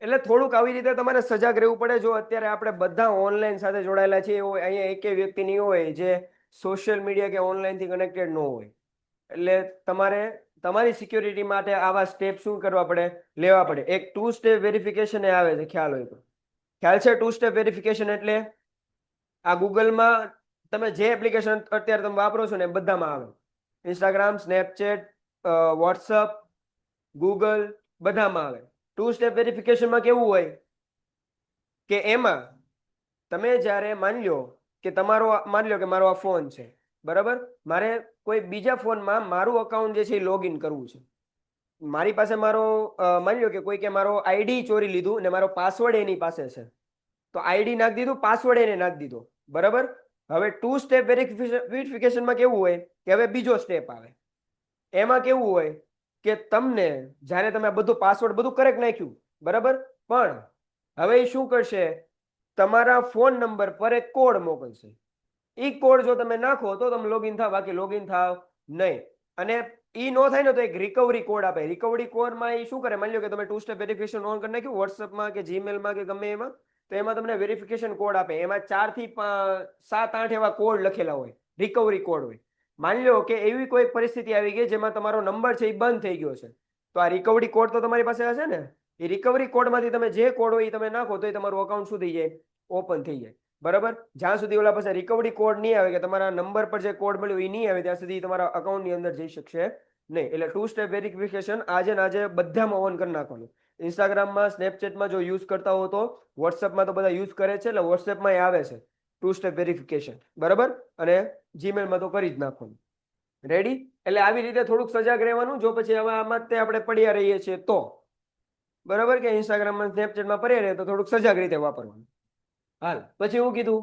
એટલે થોડુંક આવી રીતે તમારે સજાગ રહેવું પડે. જો અત્યારે આપણે બધા ઓનલાઈન સાથે જોડાયેલા છીએ, એવું અહીંયા એક વ્યક્તિ નહીં હોય જે સોશિયલ મીડિયા કે ઓનલાઈનથી કનેક્ટેડ ન હોય. એટલે તમારે તમારી સિક્યોરિટી માટે આવા સ્ટેપ શું કરવા પડે? લેવા પડે. એક 2 સ્ટેપ વેરિફિકેશન આવે છે, ખ્યાલ હોય તો. ખ્યાલ છે 2 સ્ટેપ વેરિફિકેશન એટલે? આ ગૂગલમાં તમે જે એપ્લિકેશન અત્યારે તમે વાપરો છો ને એ બધામાં આવે. ઇન્સ્ટાગ્રામ, સ્નેપચેટ, વોટ્સઅપ, ગૂગલ બધામાં આવે. 2 સ્ટેપ વેરિફિકેશનમાં કેવું હોય કે એમાં તમે જ્યારે માની લો કે મારો આ ફોન છે, બરાબર. મારે કોઈ બીજા ફોનમાં મારું અકાઉન્ટ જે છે એ લોગિન કરવું છે. મારી પાસે માની લો કે કોઈ કે મારો આઈડી ચોરી લીધું ને મારો પાસવર્ડ એની પાસે છે, તો આઈડી નાખી દીધું, પાસવર્ડ એને નાખી દીધો, બરાબર. હવે 2 સ્ટેપ વેરિફિકેશનમાં કેવું હોય કે હવે બીજો સ્ટેપ આવે. એમાં કેવું હોય કે તમને જ્યારે તમે આ બધું પાસવર્ડ બધું કરેક્ટ નાખ્યું, બરાબર, પણ હવે એ શું કરશે? તમારા ફોન નંબર પર એક કોડ મોકલશે. એ કોડ જો તમે નાખો તો તમે લોગિન થાવ, બાકી લોગિન થાવ નહીં. અને ઈ નો થાય ને તો એક રિકવરી કોડ આપે. રિકવરી કોડમાં એ શું કરે, માની લો કે તમે 2 સ્ટેપ વેરિફિકેશન ઓન કરી નાખ્યું વોટ્સઅપમાં કે જીમેલમાં કે ગમે એમાં, તો એમાં તમને વેરિફિકેશન કોડ આપે. એમાં 4 થી 7 8 એવા કોડ લખેલા હોય, રિકવરી કોડ હોય. માની લો કે એવી કોઈ પરિસ્થિતિ આવી ગઈ જેમાં તમારો નંબર છે એ બંધ થઈ ગયો છે, તો આ રિકવરી કોડ તો તમારી પાસે હશે ને. એ રિકવરી કોડમાંથી તમે જે કોડ હોય એ તમે નાખો તો તમારું અકાઉન્ટ શું થઈ જાય, ઓપન થઈ જાય. બરાબર. જ્યાં સુધી ઓલા પાસે રિકવરી કોડ નહીં આવે કે તમારા નંબર પર જે કોડ મળ્યો એ નહીં આવે ત્યાં સુધી તમારા અકાઉન્ટની અંદર જઈ શકશે નહીં. એટલે 2 સ્ટેપ વેરિફિકેશન આજે ને આજે બધામાં ઓન કરી નાખવાનું. ઇન્સ્ટાગ્રામમાં, સ્નેપચેટમાં જો યુઝ કરતા હો તો, વોટ્સએપમાં તો બધા યુઝ કરે છે, એટલે વોટ્સએપમાં આવે છે 2 સ્ટેપ વેરિફિકેશન. બરાબર. અને જીમેલમાં તો કરી જ નાખવાનું. રેડી. એટલે આવી રીતે થોડુંક સજાગ રહેવાનું. જો પછી હવે આમાં તે આપણે પડ્યા રહીએ છીએ તો બરાબર, કે ઇન્સ્ટાગ્રામમાં, સ્નેપચેટમાં પડ્યા રહીએ તો થોડુંક સજાગ રીતે વાપરવાનું. હાલ, પછી હું કીધું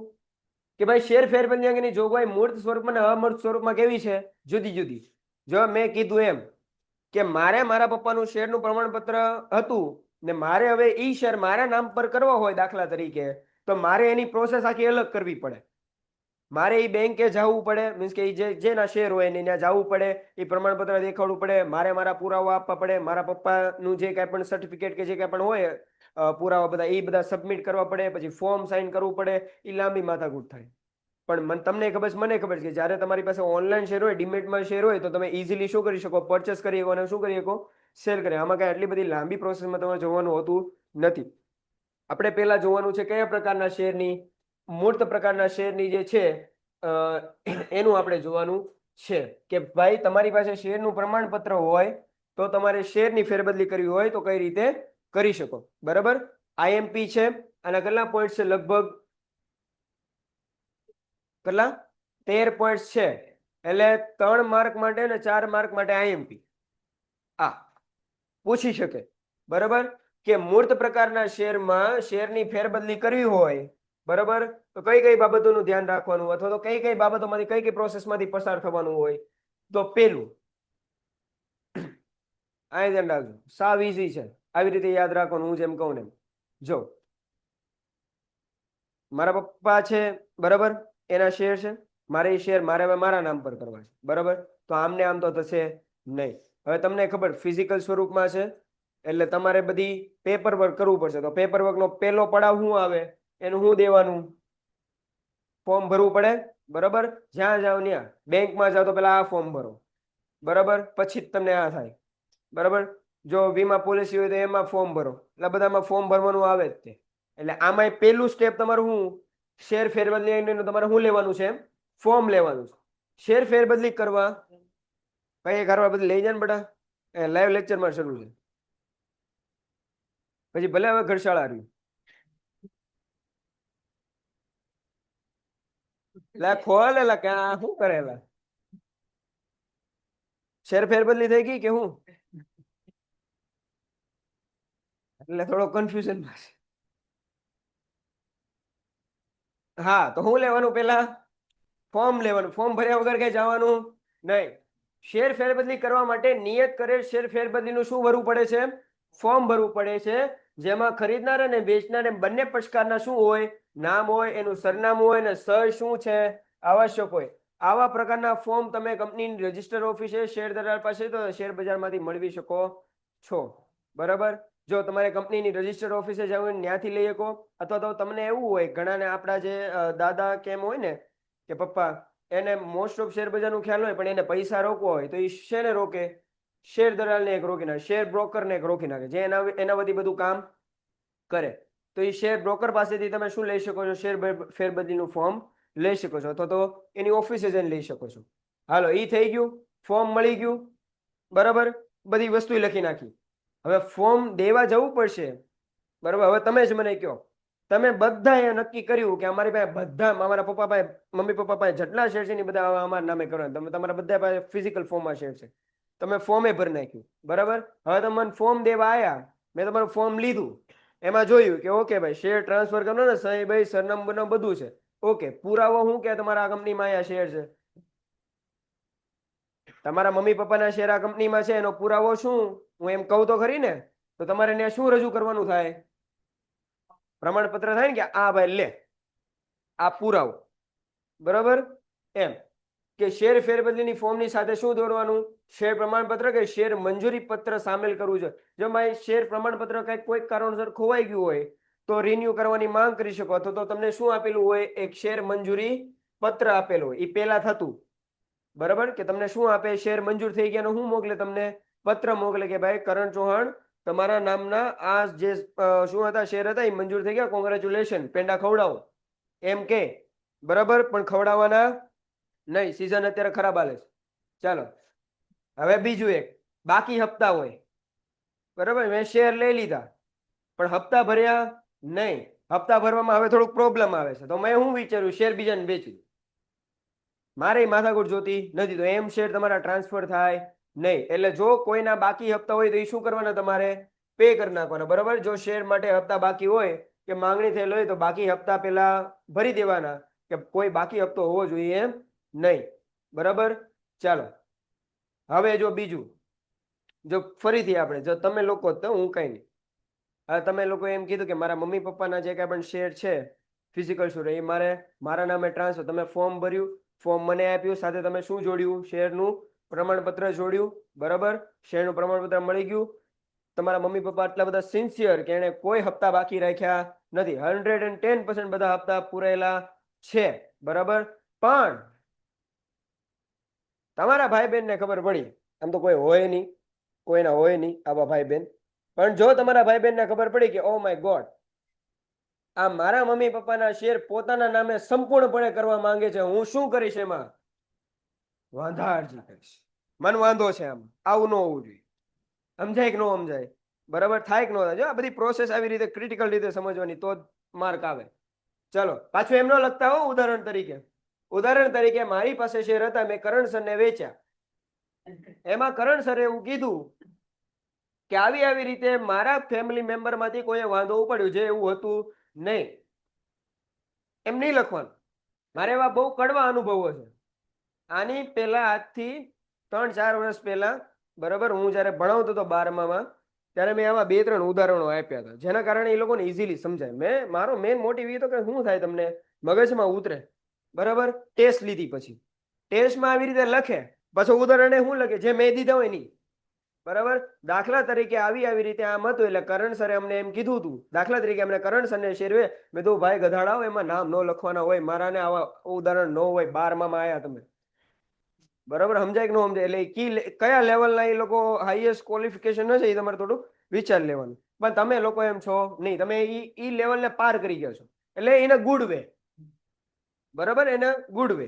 કે ભાઈ શેર ફેરબદલી અંગેની જોગવાઈ મૂર્ત સ્વરૂપમાં અને અમૂર્ત સ્વરૂપમાં કેવી છે, જુદી જુદી. જો મેં કીધું એમ કે મારે મારા પપ્પાનું શેરનું પ્રમાણપત્ર હતું ને મારે હવે ઈ શેર મારા નામ પર કરવા હોય દાખલા તરીકે, તો મારે એની પ્રોસેસ આખી અલગ કરવી પડે. મારે એ બેંકે જવું પડે, મીન્સ કે જેના શેર હોય એને ત્યાં જવું પડે, એ પ્રમાણપત્ર દેખાડવું પડે, મારે મારા પુરાવા આપવા પડે, મારા પપ્પાનું જે કાંઈ પણ સર્ટિફિકેટ કે જે કાંઈ પણ હોય પુરાવા બધા એ બધા સબમિટ કરવા પડે, પછી ફોર્મ સાઇન કરવું પડે. એ લાંબી માથાકૂટ થાય. પણ તમને ખબર છે, મને ખબર છે કે જ્યારે તમારી પાસે ઓનલાઈન શેર હોય, ડીમેટમાં શેર હોય, તો તમે ઇઝીલી શું કરી શકો, પરચેસ કરી શકો અને શું કરી શકો, સેલ કરી. આમાં કાંઈ આટલી બધી લાંબી પ્રોસેસમાં તમારે જોવાનું હોતું નથી. આપણે પહેલા જોવાનું છે કયા પ્રકારના શેરની, મૂર્ત પ્રકારના શેરની જે છે એનું આપણે જોવાનું છે કે ભાઈ તમારી પાસે શેરનું પ્રમાણપત્ર હોય તો તમારે શેરની ફેરબદલી કરવી હોય તો કઈ રીતે કરી શકો. બરાબર. આઈએમપી છે, આના કેટલા પોઈન્ટ છે, લગભગ કેટલા 13 પોઈન્ટ છે. એટલે 3 માર્ક માટે અને 4 માર્ક માટે આઈએમપી આ પૂછી શકે. બરાબર. કે મૂર્ત પ્રકારના શેરમાં શેરની ફેરબદલી કરવી હોય, બરાબર, તો કઈ કઈ બાબતોનું ધ્યાન રાખવાનું, અથવા તો કઈ કઈ બાબતોમાંથી કઈ કઈ પ્રોસેસમાંથી પસાર થવાનું હોય. તો પેલું આ ધ્યાન રાખજો, સાવ ઈઝી છે, આવી રીતે યાદ રાખવાનું. હું જેમ કહું ને, જો મારા પપ્પા છે, બરાબર, એના શેર છે, મારે એ શેર મારે મારા નામ પર કરવા છે. બરાબર. તો આમને આમ તો થશે નહીં. હવે તમને ખબર ફિઝિકલ સ્વરૂપમાં છે એટલે તમારે બધી પેપર વર્ક કરવું પડશે. તો પેપર વર્કનો પહેલો પડાવ શું આવે, એનું શું દેવાનું, ફોર્મ ભરવું પડે. બરાબર. જ્યાં જાઓ ત્યાં, બેંકમાં જાઓ તો પેલા આ ફોર્મ ભરો. બરાબર. પછી જ તમને આ થાય. બરાબર. જો વીમા પોલિસી હોય તો એમાં ફોર્મ ભરો. એટલે બધામાં ફોર્મ ભરવાનું આવે જ તે. એટલે આમાં પહેલું સ્ટેપ તમારું શું, શેર ફેરબદલી તમારે શું લેવાનું છે, ફોર્મ લેવાનું છે. શેર ફેરબદલી કરવા કઈ કરવા બદલી લઈ જાય ને બટા, લાઈવ લેક્ચરમાં શરૂ છે. પછી ભલે હવે ઘરશાળા રહ્યું. લા ખોલ એલા ક્યાં શું કરેલા, શેર ફેરબદલી થઈ ગઈ કે હું, એટલે થોડો કન્ફ્યુઝન છે. હા, તો હું લેવાનું, પેલા ફોર્મ લેવાનું. ફોર્મ ભર્યા વગર કઈ જવાનું નહીં. શેર ફેરબદલી કરવા માટે નિયત કરેલ શેર ફેરબદલીનું શું ભરવું પડે છે, ફોર્મ ભરવું પડે છે. જેમાં ખરીદનાર અને વેચનાર બંને પક્ષકારના શું હોય, નામ હોય, એનું સરનામું હોય અને સહી શું છે, આવશ્યક હોય. આવા પ્રકારના ફોર્મ તમે કંપનીની રજિસ્ટર ઓફિસે શેર દલાલ પાસે તો શેર બજારમાંથી મેળવી શકો છો. બરાબર. જો તમારે કંપનીની રજિસ્ટર ઓફિસે જવું ત્યાંથી લઈ શકો, અથવા તો તમને એવું હોય, ઘણાને આપણા જે દાદા કેમ હોય ને કે પપ્પા, એને મોસ્ટ ઓફ શેર બજારનું ખ્યાલ હોય પણ એને પૈસા રોકવા હોય તો એ શેને રોકે, શેર દલાલને એક રોકી નાખે, શેર બ્રોકરને એક રોકી નાખે, જે એના વતી બધું કામ કરે. તો એ શેર બ્રોકર પાસેથી તમે શું લઈ શકો છો, શેર ફેરબદલીનું ફોર્મ લઈ શકો છો, અથવા તો એની ઓફિસે જઈને લઈ શકો છો. હાલો, એ થઈ ગયું, ફોર્મ મળી ગયું. બરાબર. બધી વસ્તુ લખી નાખી. હવે ફોર્મ દેવા જવું પડશે. બરાબર. હવે તમે જ મને કહો, તમે બધા એ નક્કી કર્યું કે અમારી પાસે બધા, અમારા પપ્પા પાસે, મમ્મી પપ્પા પાસે જેટલા શેર છે ને બધા અમારા નામે કરવાના. તમે તમારા બધા પાસે ફિઝિકલ ફોર્મમાં શેર છે, તમે ફોર્મે ભરી નાખ્યું. બરાબર. હવે તમે મને ફોર્મ દેવા આવ્યા, મેં તમારું ફોર્મ લીધું, એમાં જોયું કે ઓકે ભાઈ શેર ટ્રાન્સફર કરવાનો ને, સહી ભાઈ સરનામું બધું છે. ઓકે. પુરાવો શું કે તમારા કંપનીમાં અહીંયા શેર છે, તમારા મમ્મી પપ્પાના શેર આ કંપનીમાં છે, એનો પુરાવો શું, હું એમ કહું તો ખરી ને. તો તમારે ત્યાં શું રજૂ કરવાનું થાય, પ્રમાણપત્ર થાય ને કે આ ભાઈ લે આ પુરાવો, બરાબર? એમ કે શેર ફેરબદલીની ફોર્મની સાથે શું દોરવાનું? શેર પ્રમાણપત્ર કે શેર મંજૂરી પત્ર સામેલ કરવું છે. જો ભાઈ શેર પ્રમાણપત્ર કંઈક કોઈ કારણસર ખોવાઈ ગયું હોય તો રિન્યુ કરવાની માંગ કરી શકો, અથવા તો તમને શું આપેલું હોય? એક શેર મંજૂરી પત્ર આપેલું હોય. એ પહેલા થતું, બરાબર? કે તમને શું આપે? શેર મંજૂર થઈ ગયા હું મોકલે? તમને પત્ર મોકલે કે ભાઈ કરણ ચૌહાણ તમારા નામના આ જે શું હતા શેર હતા એ મંજૂર થઈ ગયા, કોંગ્રેચ્યુલેશન, પેંડા ખવડાવો એમ કે, બરાબર? પણ ખવડાવવાના નહીં, સીઝન અત્યારે ખરાબ હાલે છે. ચાલો હવે બીજું એક બાકી હપ્તા હોય, બરાબર? મેં શેર લઈ લીધા પણ હપ્તા ભર્યા નહીં. હપ્તા ભરવામાં હવે થોડુંક પ્રોબ્લેમ આવે છે, તો મેં શું વિચાર્યું? શેર બીજાને વેચી દઉં. મારે માથાકૂટ જોતી નથી, તો એમ શેર તમારા ટ્રાન્સફર થાય નહીં. એટલે જો કોઈના બાકી હપ્તા હોય તો એ શું કરવાના? તમારે પે કરી નાખવાના, બરાબર? જો શેર માટે હપ્તા બાકી હોય કે માંગણી થયેલ હોય તો બાકી હપ્તા પેલા ભરી દેવાના, કે કોઈ બાકી હપ્તો હોવો જોઈએ એમ નહીં, બરાબર? ચાલો હવે જો બીજું, જો ફરીથી આપણે જો તમે લોકો તો હું કઈ નહીં, હવે તમે લોકો એમ કીધું કે મારા મમ્મી પપ્પાના જે કાંઈ પણ શેર છે ફિઝિકલ શેર એ મારે મારા નામે ટ્રાન્સફર, તમે ફોર્મ ભર્યું, ફોર્મ મને આપ્યું, સાથે તમે શું જોડ્યું? શેરનું પ્રમાણપત્ર જોડ્યું, બરાબર? શેરનું પ્રમાણપત્ર મળી ગયું. તમારા મમ્મી પપ્પા આટલા બધા સિન્સિયર કે એને કોઈ હપ્તા બાકી રાખ્યા નથી, 110% બધા હપ્તા પૂરેલા છે, બરાબર? પણ તમારા ભાઈ બહેનને ખબર પડી, આમ તો કોઈ હોય નહીં, કોઈના હોય નહીં આવા ભાઈ બહેન, પણ જો તમારા ભાઈ બહેનને ખબર પડી કે ઓ માય ગોડ, આ મારા મમ્મી પપ્પાના શેર પોતાના નામે સંપૂર્ણપણે કરવા માંગે છે, હું શું કરીશ? એમાં વાંધા અરજી કરીશ. મન વાંધો છે આમાં, આવું ન હોવું જોઈએ. સમજાય કે ન સમજાય? બરાબર? થાય કે ન થાય? જો આ બધી પ્રોસેસ આવી રીતે ક્રિટિકલ રીતે સમજવાની તો જ માર્ક આવે. ચલો પાછું એમ ન લખતા હો. ઉદાહરણ તરીકે મારી પાસે શેર હતા, મેં કરણ સરને વેચ્યા. એમાં કરણ સરે એવું કીધું કે આવી રીતે મારા ફેમિલી મેમ્બર માંથી કોઈ વાંધો ઉપાડ્યો, જે એવું હતું નહીં. એમ નહીં લખવાનું. મારે એવા બહુ કડવા અનુભવો છે. આની પહેલા આજથી 3-4 વર્ષ પહેલા, બરાબર, હું જ્યારે ભણાવતો હતો 12માં, ત્યારે મેં આવા 2-3 ઉદાહરણો આપ્યા હતા, જેના કારણે એ લોકોને ઇઝીલી સમજાય. મારો મેઇન મોટિવ એ હતો કે શું થાય તમને મગજમાં ઉતરે, બરાબર? ટેસ્ટ લીધી પછી ટેસ્ટમાં આવી રીતે લખે, પછી ઉદાહરણે શું લખે? જે મેં દીધા હોય નહીં, બરાબર? દાખલા તરીકે આવી રીતે આમ હતું, એટલે કરણ સરે અમને એમ કીધું હતું. દાખલા તરીકે અમને કરણ સરને શેરવે, મેં તો ભાઈ ગધાડાઓ એમાં નામ ન લખવાના હોય, મારાને આવા ઉદાહરણ ન હોય. 12માં આયા તમે, બરાબર? સમજાય કે ન સમજાય? એટલે કયા લેવલના એ લોકો હાઈએસ્ટ ક્વોલિફિકેશન હશે એ તમારે થોડુંક વિચાર લેવાનું. પણ તમે લોકો એમ છો નહીં, તમે ઈ લેવલને પાર કરી ગયા છો, એટલે એને ગુડ વે, બરાબર? એને ગુડ વે.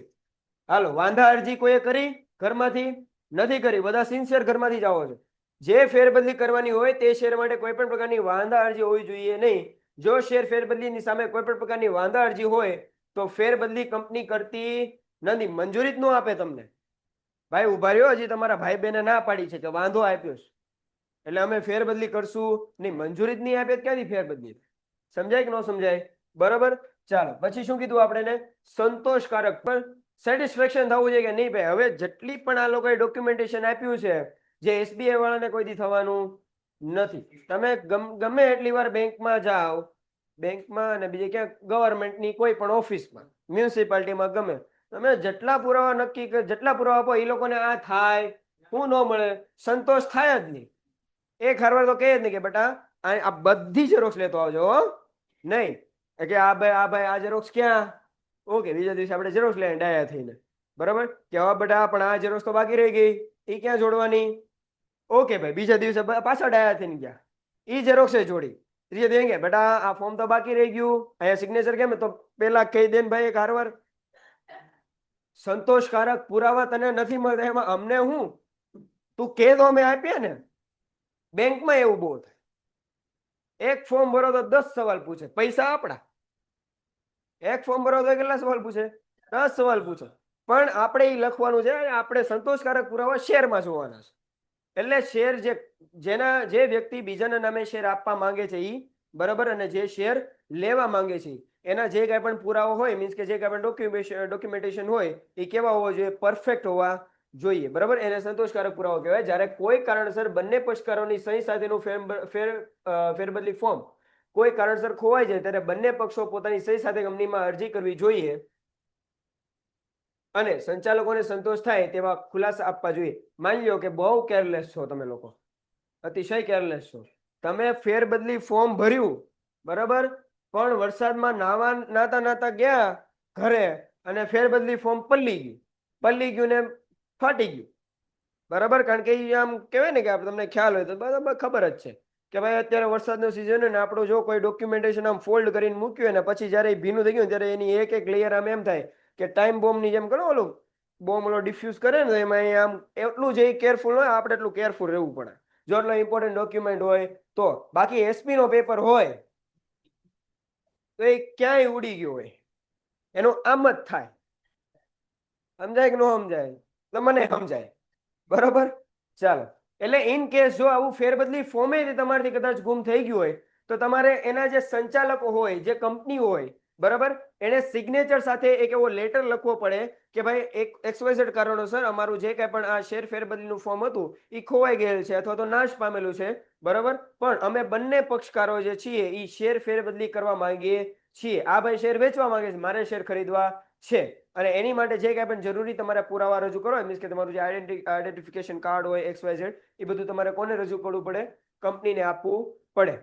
હાલો, વાંધા અરજી કોઈએ કરી? ઘરમાંથી નથી કરી. બધા સિન્સિયર ઘરમાંથી જ આવો છો. જે ફેરબદલી કરવાની હોય તે શેર માટે કોઈ પણ પ્રકારની વાંધા અરજી હોવી જોઈએ નહીં. જો શેર ફેરબદલીની સામે કોઈ પણ પ્રકારની વાંધા અરજી હોય તો ફેરબદલી કંપની કરતી નથી, મંજૂરી જ ન આપે તમને. ભાઈ ઉભા રહ્યો, હજી તમારા ભાઈ બહેને ના પાડી છે કે વાંધો આપ્યો છે એટલે અમે ફેરબદલી કરશું નહીં, મંજૂરી જ નહીં આપે ક્યાંથી ફેરબદલી? સમજાય કે ન સમજાય? બરાબર? ચાલો પછી શું કીધું આપણે? સંતોષકારક, પણ સેટિસ્ફેક્શન થવું જોઈએ કે નહીં ભાઈ. હવે જેટલી પણ આ લોકોએ ડોક્યુમેન્ટેશન આપ્યું છે, જે SBI વાળાને કોઈથી થવાનું નથી. તમે ગમે એટલી વાર બેંકમાં જાઓ, બેંકમાં અને બીજે ક્યાંક ગવર્મેન્ટની કોઈ પણ ઓફિસમાં, મ્યુનિસિપાલિટીમાં, ગમે તમે જેટલા પુરાવા નક્કી જેટલા પુરાવા આપો એ લોકોને આ થાય, શું ન મળે? સંતોષ થાય જ નહીં. એક હરવાર તો કહે જ નહીં કે બેટા આ બધી ઝેરોક્ષ લેતો આવજો, નહીં કે આ ભાઈ આ ઝેરોક્ષ ક્યાં? ઓકે, બીજા દિવસે આપણે ઝેરોક્ષ લઈને ડાયા થઈને, બરાબર? કે હવે બેટા પણ આ ઝેરોક્ષ તો બાકી રહી ગઈ, એ ક્યાં જોડવાની? ઓકે ભાઈ, બીજા દિવસે પાછા ડાયા થઈને ગયા, એ ઝેરોક્ષ જોડી. ત્રીજે દિવસે કે બેટા આ ફોર્મ તો બાકી રહી ગયું, અહીંયા સિગ્નેચર કેમ? તો પેલા કહી દે ને ભાઈ એક હરવાર. સંતોષકારક પુરાવા તને નથી મળતા, એમાં અમને હું? તું કે તો અમે આપીએ ને. બેંકમાં એવું બહુ થાય, એક ફોર્મ ભરો તો 10 સવાલ પૂછે, પૈસા આપણા. એક ફોર્મ ભરો તો કેટલા સવાલ પૂછે? 10 સવાલ પૂછે. પણ આપણે એ લખવાનું છે, આપણે સંતોષકારક પુરાવા શેરમાં જોવાના છે. એટલે શેર જે વ્યક્તિ બીજાના નામે શેર આપવા માંગે છે ઈ, બરાબર, અને જે શેર લેવા માંગે છે એના જે કાંઈ પણ પુરાવો હોય, મીન્સ કે જે કાંઈ પણ ડોક્યુમેન્ટેશન હોય એ કેવા હોવા જોઈએ? પરફેક્ટ હોવા જોઈએ, બરાબર? એને સંતોષકારક પુરાવો કહેવાય. જ્યારે કોઈ કારણસર બંને પક્ષકારોની સહી સાથેનું ફેરબદલી ફોર્મ કોઈ કારણસર ખોવાઈ જાય ત્યારે બંને પક્ષો પોતાની સહી સાથે કંપનીમાં અરજી કરવી જોઈએ અને સંચાલકોને સંતોષ થાય તેવા ખુલાસા આપવા જોઈએ. માની લો કે બહુ કેરલેસ છો તમે લોકો, અતિશય કેરલેસ છો. તમે ફેરબદલી ફોર્મ ભર્યું બરાબર, પણ વરસાદમાં નાતા ગયા ઘરે અને ફેરબદલી ફોર્મ પલ્લી ગયું ને ફાટી ગયું બરાબર. કારણ કે એ આમ કહેવાય ને કે તમને ખ્યાલ હોય તો બરાબર ખબર જ છે કે ભાઈ અત્યારે વરસાદનો સિઝન ને આપણું જો કોઈ ડોક્યુમેન્ટેશન આમ ફોલ્ડ કરીને મૂક્યું ને પછી જ્યારે ભીનું થઈ ગયું ત્યારે એની એક લેયર આમ એમ થાય કે ટાઈમ બોમ્બની જેમ કરો ઓલું બોમ્બ ઓલો ડિફ્યુઝ કરે ને એમાં આમ એટલું જ કેરફુલ હોય, આપણે એટલું કેરફુલ રહેવું પડે જો એટલો ઇમ્પોર્ટન્ટ ડોક્યુમેન્ટ હોય તો. બાકી એસપી નો પેપર હોય તો એ ક્યાંય ઉડી ગયો હોય એનું આમ જ થાય. સમજાય કે ન સમજાય? તો મને સમજાય બરોબર. ચાલો, એટલે ઇન કેસ જો આવું ફેરબદલી ફોર્મે તમારાથી કદાચ ગુમ થઈ ગયું હોય તો તમારે એના જે સંચાલકો હોય, જે કંપની હોય બરાબર, એને સિગ્નેચર સાથે એક એવો લેટર લખવો પડે કે ભાઈ એક XYZ કારણોસર અમારું જે કાંઈ પણ આ શેર ફેરબદલીનું ફોર્મ હતું એ ખોવાઈ ગયેલ છે અથવા તો નાશ પામેલું છે બરાબર, પણ અમે બંને પક્ષકારો જે છીએ એ શેર ફેરબદલી કરવા માંગીએ છીએ. આ ભાઈ શેર વેચવા માંગે છે, મારે શેર ખરીદવા છે અને એની માટે જે કાંઈ પણ જરૂરી તમારે પુરાવા રજૂ કરો, મીન્સ કે તમારું જે આઈડેન્ટિફિકેશન કાર્ડ હોય XYZ એ બધું તમારે કોને રજૂ કરવું પડે? કંપનીને આપવું પડે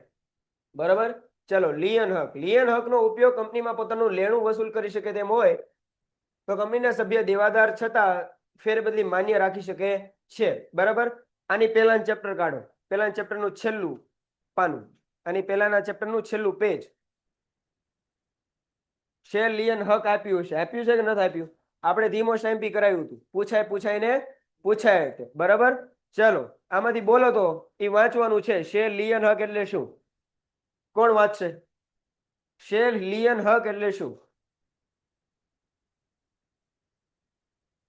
બરાબર. ચલો, લિયન હકનો ઉપયોગ કંપનીમાં પોતાનું લેણું વસૂલ કરી શકે તેમ હોય તો કંપનીના સભ્ય દેવાદાર છતાં ફેરબદલી માન્ય રાખી શકે છે બરાબર. આની પહેલાનું ચેપ્ટર કાઢો, પહેલાના ચેપ્ટરનું છેલ્લું પાનું, આની પહેલાના ચેપ્ટરનું છેલ્લું પેજ. શેર લિયન હક આપ્યું છે કે નથી આપ્યું? આપણે ધીમો સ્ટેમ્પી કરાવ્યું હતું, પૂછાય બરાબર. ચલો, આમાંથી બોલો તો એ વાંચવાનું છે. શેર લિયન હક એટલે શું? કોણ વાંચશે? શેર લિયન હક એટલે શું?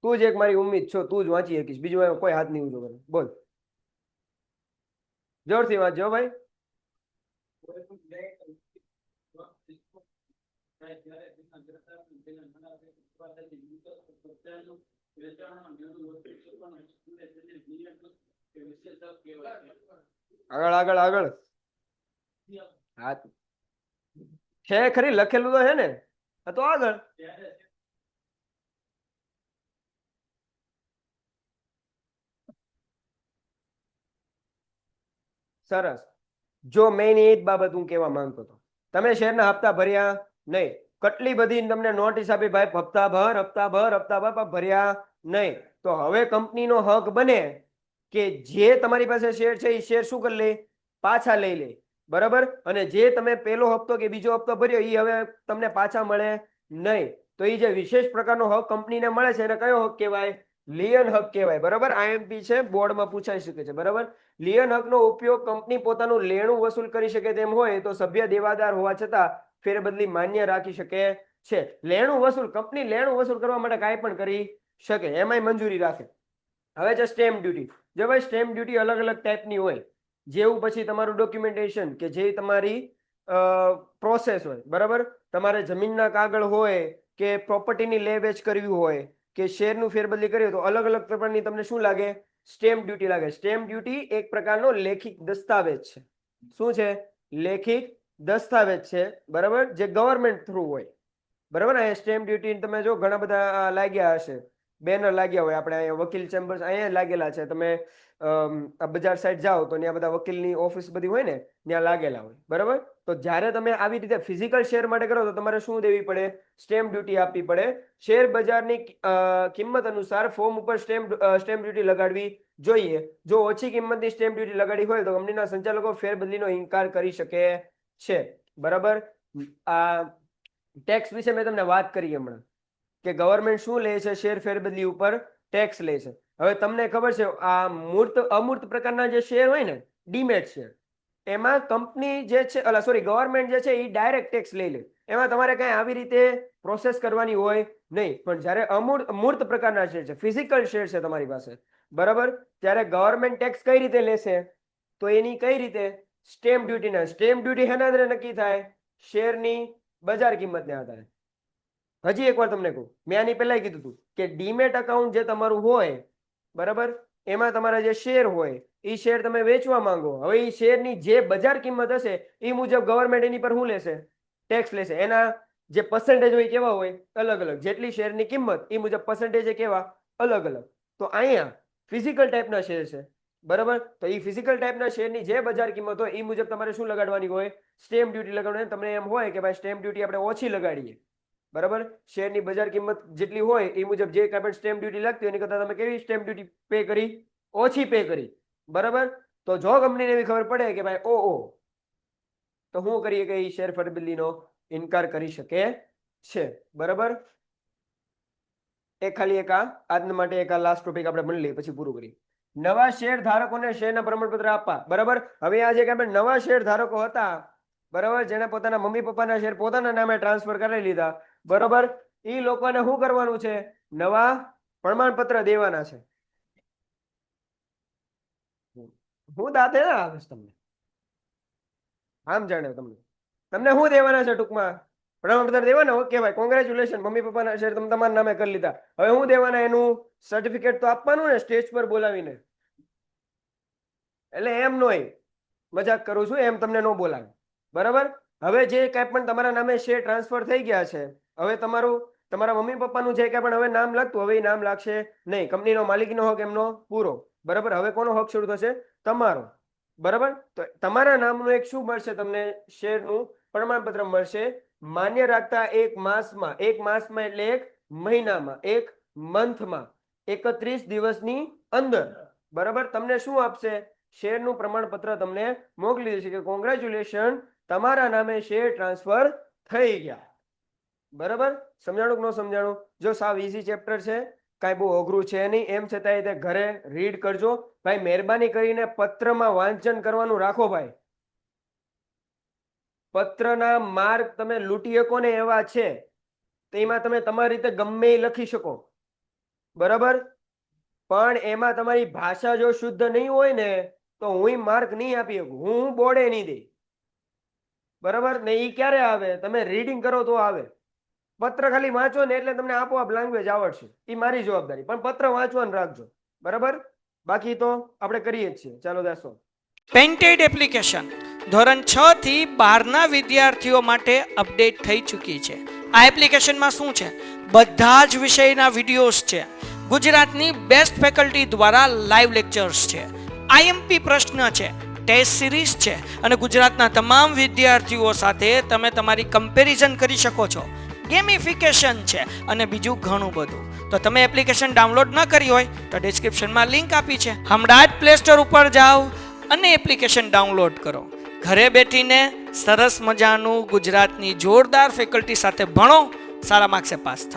તું જ એક મારી ઉમ્મીદ છો, તું જ વાંચી શકીશ, બીજું કોઈ હાથ નહીં ઊંચો કરે. બોલ, જોરથી વાંચજો ભાઈ. આગળ હા છે ખરી, લખેલું તો છે ને, તો આગળ. સરસ. જો મેઇન એ જ બાબત હું કહેવા માંગતો હતો, તમે શેરના હપ્તા ભર્યા નહીં. કેટલી બધી તમને નોટિસ આપી, ભાઈ હપ્તા ભર ભર્યા નહીં. તો હવે કંપનીનો હક બને કે જે તમારી પાસે શેર છે એ શેર શું કરી લે? પાછા લઈ લે બરાબર. અને જે તમે પહેલો હપ્તો કે બીજો હપ્તો ભર્યો એ હવે તમને પાછા મળે નહીં. તો એ જે વિશેષ પ્રકારનો હક કંપનીને મળે છે એને કયો હક કહેવાય? લિયન હક કહેવાય બરાબર. IMP છે, બોર્ડમાં પૂછાઈ શકે છે બરાબર. લિયન હકનો ઉપયોગ કંપની પોતાનું લેણું વસૂલ કરી શકે તેમ હોય તો સભ્ય દેવાદાર હોવા છતાં ફેરબદલી માન્ય રાખી શકે છે. લેણું વસૂલ, કંપની લેણું વસૂલ કરવા માટે કાંઈ પણ કરી શકે, એમાંય મંજૂરી રાખે. હવે છે સ્ટેમ્પ ડ્યુટી. જો ભાઈ સ્ટેમ્પ ડ્યુટી અલગ અલગ ટાઈપની હોય, જેવું પછી તમારું ડોક્યુમેન્ટેશન કે જે તમારી પ્રોસેસ હોય બરાબર. તમારે જમીનના કાગળ હોય કે પ્રોપર્ટીની લે વેચ કરવી હોય કે શેરનું ફેરબદલી કરવી હોય તો અલગ અલગ પ્રકારની તમને શું લાગે? સ્ટેમ્પ ડ્યુટી લાગે. સ્ટેમ્પ ડ્યુટી એક પ્રકારનો લેખિત દસ્તાવેજ છે. શું છે? લેખિત દસ્તાવેજ છે બરાબર, જે ગવર્મેન્ટ થ્રુ હોય બરાબર. અહીંયા સ્ટેમ્પ ડ્યુટી તમે જો ઘણા બધા લાગ્યા હશે, બેનર લાગ્યા હોય. આપણે અહીંયા વકીલ ચેમ્બર્સ અહીંયા લાગેલા છે. તમે બજાર સાઈડ જાઓ તો ત્યાં બધા વકીલની ઓફિસ બધી હોય ને, ત્યાં લાગેલા હોય બરાબર. તો જ્યારે તમે આવી રીતે ફિઝિકલ શેર માટે કરો તો તમારે શું દેવી પડે? સ્ટેમ્પ ડ્યુટી આપવી પડે. શેર બજારની કિંમત અનુસાર ફોર્મ ઉપર સ્ટેમ્પ ડ્યુટી લગાડવી જોઈએ. જો ઓછી કિંમતની સ્ટેમ્પ ડ્યુટી લગાડી હોય તો કંપનીના સંચાલકો ફેરબદલીનો ઇનકાર કરી શકે છે બરાબર. આ ટેક્સ વિશે મેં તમને વાત કરી હમણાં કે ગવર્મેન્ટ શું લે છે? શેર ફેરબદલી ઉપર ટેક્સ લે છે. હવે તમને ખબર છે આ અમૂર્ત પ્રકારના જે શેર હોય ને, ડીમેટ શેર, એમાં કંપની જે છે ગવર્મેન્ટ જે છે એ ડાયરેક્ટ ટેક્સ લઈ લે. એમાં તમારે કઈ આવી રીતે પ્રોસેસ કરવાની હોય નહીં. પણ જ્યારે મૂર્ત પ્રકારના શેર છે, ફિઝિકલ શેર છે તમારી પાસે બરાબર, ત્યારે ગવર્મેન્ટ ટેક્સ કઈ રીતે લેશે? તો એની કઈ રીતે? સ્ટેમ્પ ડ્યુટીના. સ્ટેમ્પ ડ્યુટી હેના આધારે નક્કી થાય? શેરની બજાર કિંમતને આધારે. હજી એકવાર તમને કહું, મેં આની પહેલા કીધું હતું કે ડીમેટ અકાઉન્ટ જે તમારું હોય બરાબર, એમાં તમારા જે શેર હોય એ શેર તમે વેચવા માંગો. હવે એ શેરની જે બજાર કિંમત હશે એ મુજબ ગવર્મેન્ટ એની પર શું લેશે? ટેક્સ લેશે. એના જે પર્સન્ટેજ હોય કેવા હોય? અલગ અલગ. જેટલી શેરની કિંમત એ મુજબ પર્સન્ટેજ કેવા? અલગ અલગ. તો અહીંયા ફિઝિકલ ટાઈપના શેર છે, બરાબર? તો એ ફિઝિકલ ટાઈપના શેરની જે બજાર કિંમત હોય એ મુજબ તમારે શું લગાડવાની હોય? સ્ટેમ્પ ડ્યુટી લગાડવાની. તમને એમ હોય કે ભાઈ સ્ટેમ્પ ડ્યુટી આપણે ઓછી લગાડીએ, બરાબર? શેરની બજાર કિંમત જેટલી હોય એ મુજબ જે કાંઈ પણ સ્ટેમ્પ ડ્યુટી લાગતી હોય એની કરતાં તમે કેવી સ્ટેમ્પ ડ્યુટી પે કરી? ઓછી પે કરી, બરાબર? તો જો કંપનીને એવી ખબર પડે કે ભાઈ ઓહો, તો શું કરીએ કે એ શેર ફરબદલીનો ઇનકાર કરી શકે છે, બરાબર? ખાલી આજના માટે એક લાસ્ટ ટોપિક આપણે ભણી લઈએ પછી પૂરું કરીએ. નવા શેર ધારકોને શેરના પ્રમાણપત્ર આપવા, બરાબર? હવે આ જે કાંઈ નવા શેર ધારકો હતા, બરાબર, જેને પોતાના મમ્મી પપ્પાના શેર પોતાના નામે ટ્રાન્સફર કરી લીધા, બરાબર, એ લોકોને શું કરવાનું છે? નવા પ્રમાણપત્ર દેવાના છે. હું દાંતે ના આવે તમને આમ જાણે તમને શું દેવાના છે? ટૂંકમાં પ્રમાણપત્ર દેવાના. ઓકે ભાઈ, કોંગ્રેચ્યુલેશન, મમ્મી પપ્પાના શેર તમે તમારા નામે કરી લીધા. હવે શું દેવાના? એનું સર્ટિફિકેટ તો આપવાનું ને, સ્ટેજ પર બોલાવીને. એટલે એમ નોય, મજાક કરું છું, એમ તમને ન બોલાવે, બરાબર? હવે જે કાંઈ પણ તમારા નામે શેર ટ્રાન્સફર થઈ ગયા છે, હવે તમારા મમ્મી પપ્પાનું જે કાંઈ પણ હવે નામ લાગતું, હવે એ નામ લાગશે નહીં. કંપનીનો માલિકીનો હક એમનો પૂરો, બરાબર? હવે કોનો હક શરૂ થશે? તમારો, બરાબર? તો તમારા નામનું એક શું મળશે તમને? શેરનું પ્રમાણપત્ર મળશે. માન્ય રાખતા એક માસમાં એટલે એક મહિનામાં, એક મંથમાં 31 દિવસની અંદર, બરાબર, તમને શું આપશે? શેરનું પ્રમાણપત્ર તમને મોકલી દેશે કે કોંગ્રેચ્યુલેશન, તમારા નામે શેર ટ્રાન્સફર થઈ ગયા, બરાબર? સમજાણું કે ન સમજાણું? જો સાવ ઈઝી ચેપ્ટર છે, કાંઈ બહુ અઘરું છે નહીં. એમ છતાંય તે ઘરે રીડ કરજો ભાઈ. મહેરબાની કરીને પત્રમાં વાંચન કરવાનું રાખો ભાઈ. પત્રના માર્ક તમે લૂંટી શકો ને એવા છે, તેમાં તમે તમારી રીતે ગમે એ લખી શકો, બરાબર? પણ એમાં તમારી ભાષા જો શુદ્ધ નહીં હોય ને તો હું માર્ક નહીં આપી શકું, હું બોર્ડે નહીં દે, બરાબર? ને એ ક્યારે આવે? તમે રીડિંગ કરો તો આવે. પત્ર ખાલી વાંચો ને એટલે તમને આપોઆપ લેંગ્વેજ આવડશે, એ મારી જવાબદારી. પણ પત્ર વાંચવાનું રાખજો, બરાબર? બાકી તો આપણે કરીએ જ છીએ. ચાલો દાસો. પેન્ટેડ એપ્લિકેશન ધોરણ 6 થી 12ના વિદ્યાર્થીઓ માટે અપડેટ થઈ ચૂકી છે. આ એપ્લિકેશનમાં શું છે? બધા જ વિષયના વિડીયોઝ છે. ગુજરાતની બેસ્ટ ફેકલ્ટી દ્વારા લાઈવ લેક્ચર્સ છે. આઈએમપી પ્રશ્ન છે, ટેસ્ટ સિરીઝ છે અને ગુજરાતના તમામ વિદ્યાર્થીઓ સાથે તમે તમારી કમ્પેરિઝન કરી શકો છો. ગેમિફિકેશન છે અને બીજું ઘણું બધું. તો તમે એપ્લિકેશન ડાઉનલોડ ન કરી હોય તો ડિસ્ક્રિપ્શનમાં લિંક આપી છે, હમણાં જ પ્લે સ્ટોર ઉપર જાઓ અને એપ્લિકેશન ડાઉનલોડ કરો. ઘરે બેઠીને સરસ મજાનું ગુજરાતની જોરદાર ફેકલ્ટી સાથે ભણો, સારા માર્ક્સે પાસ થાઓ.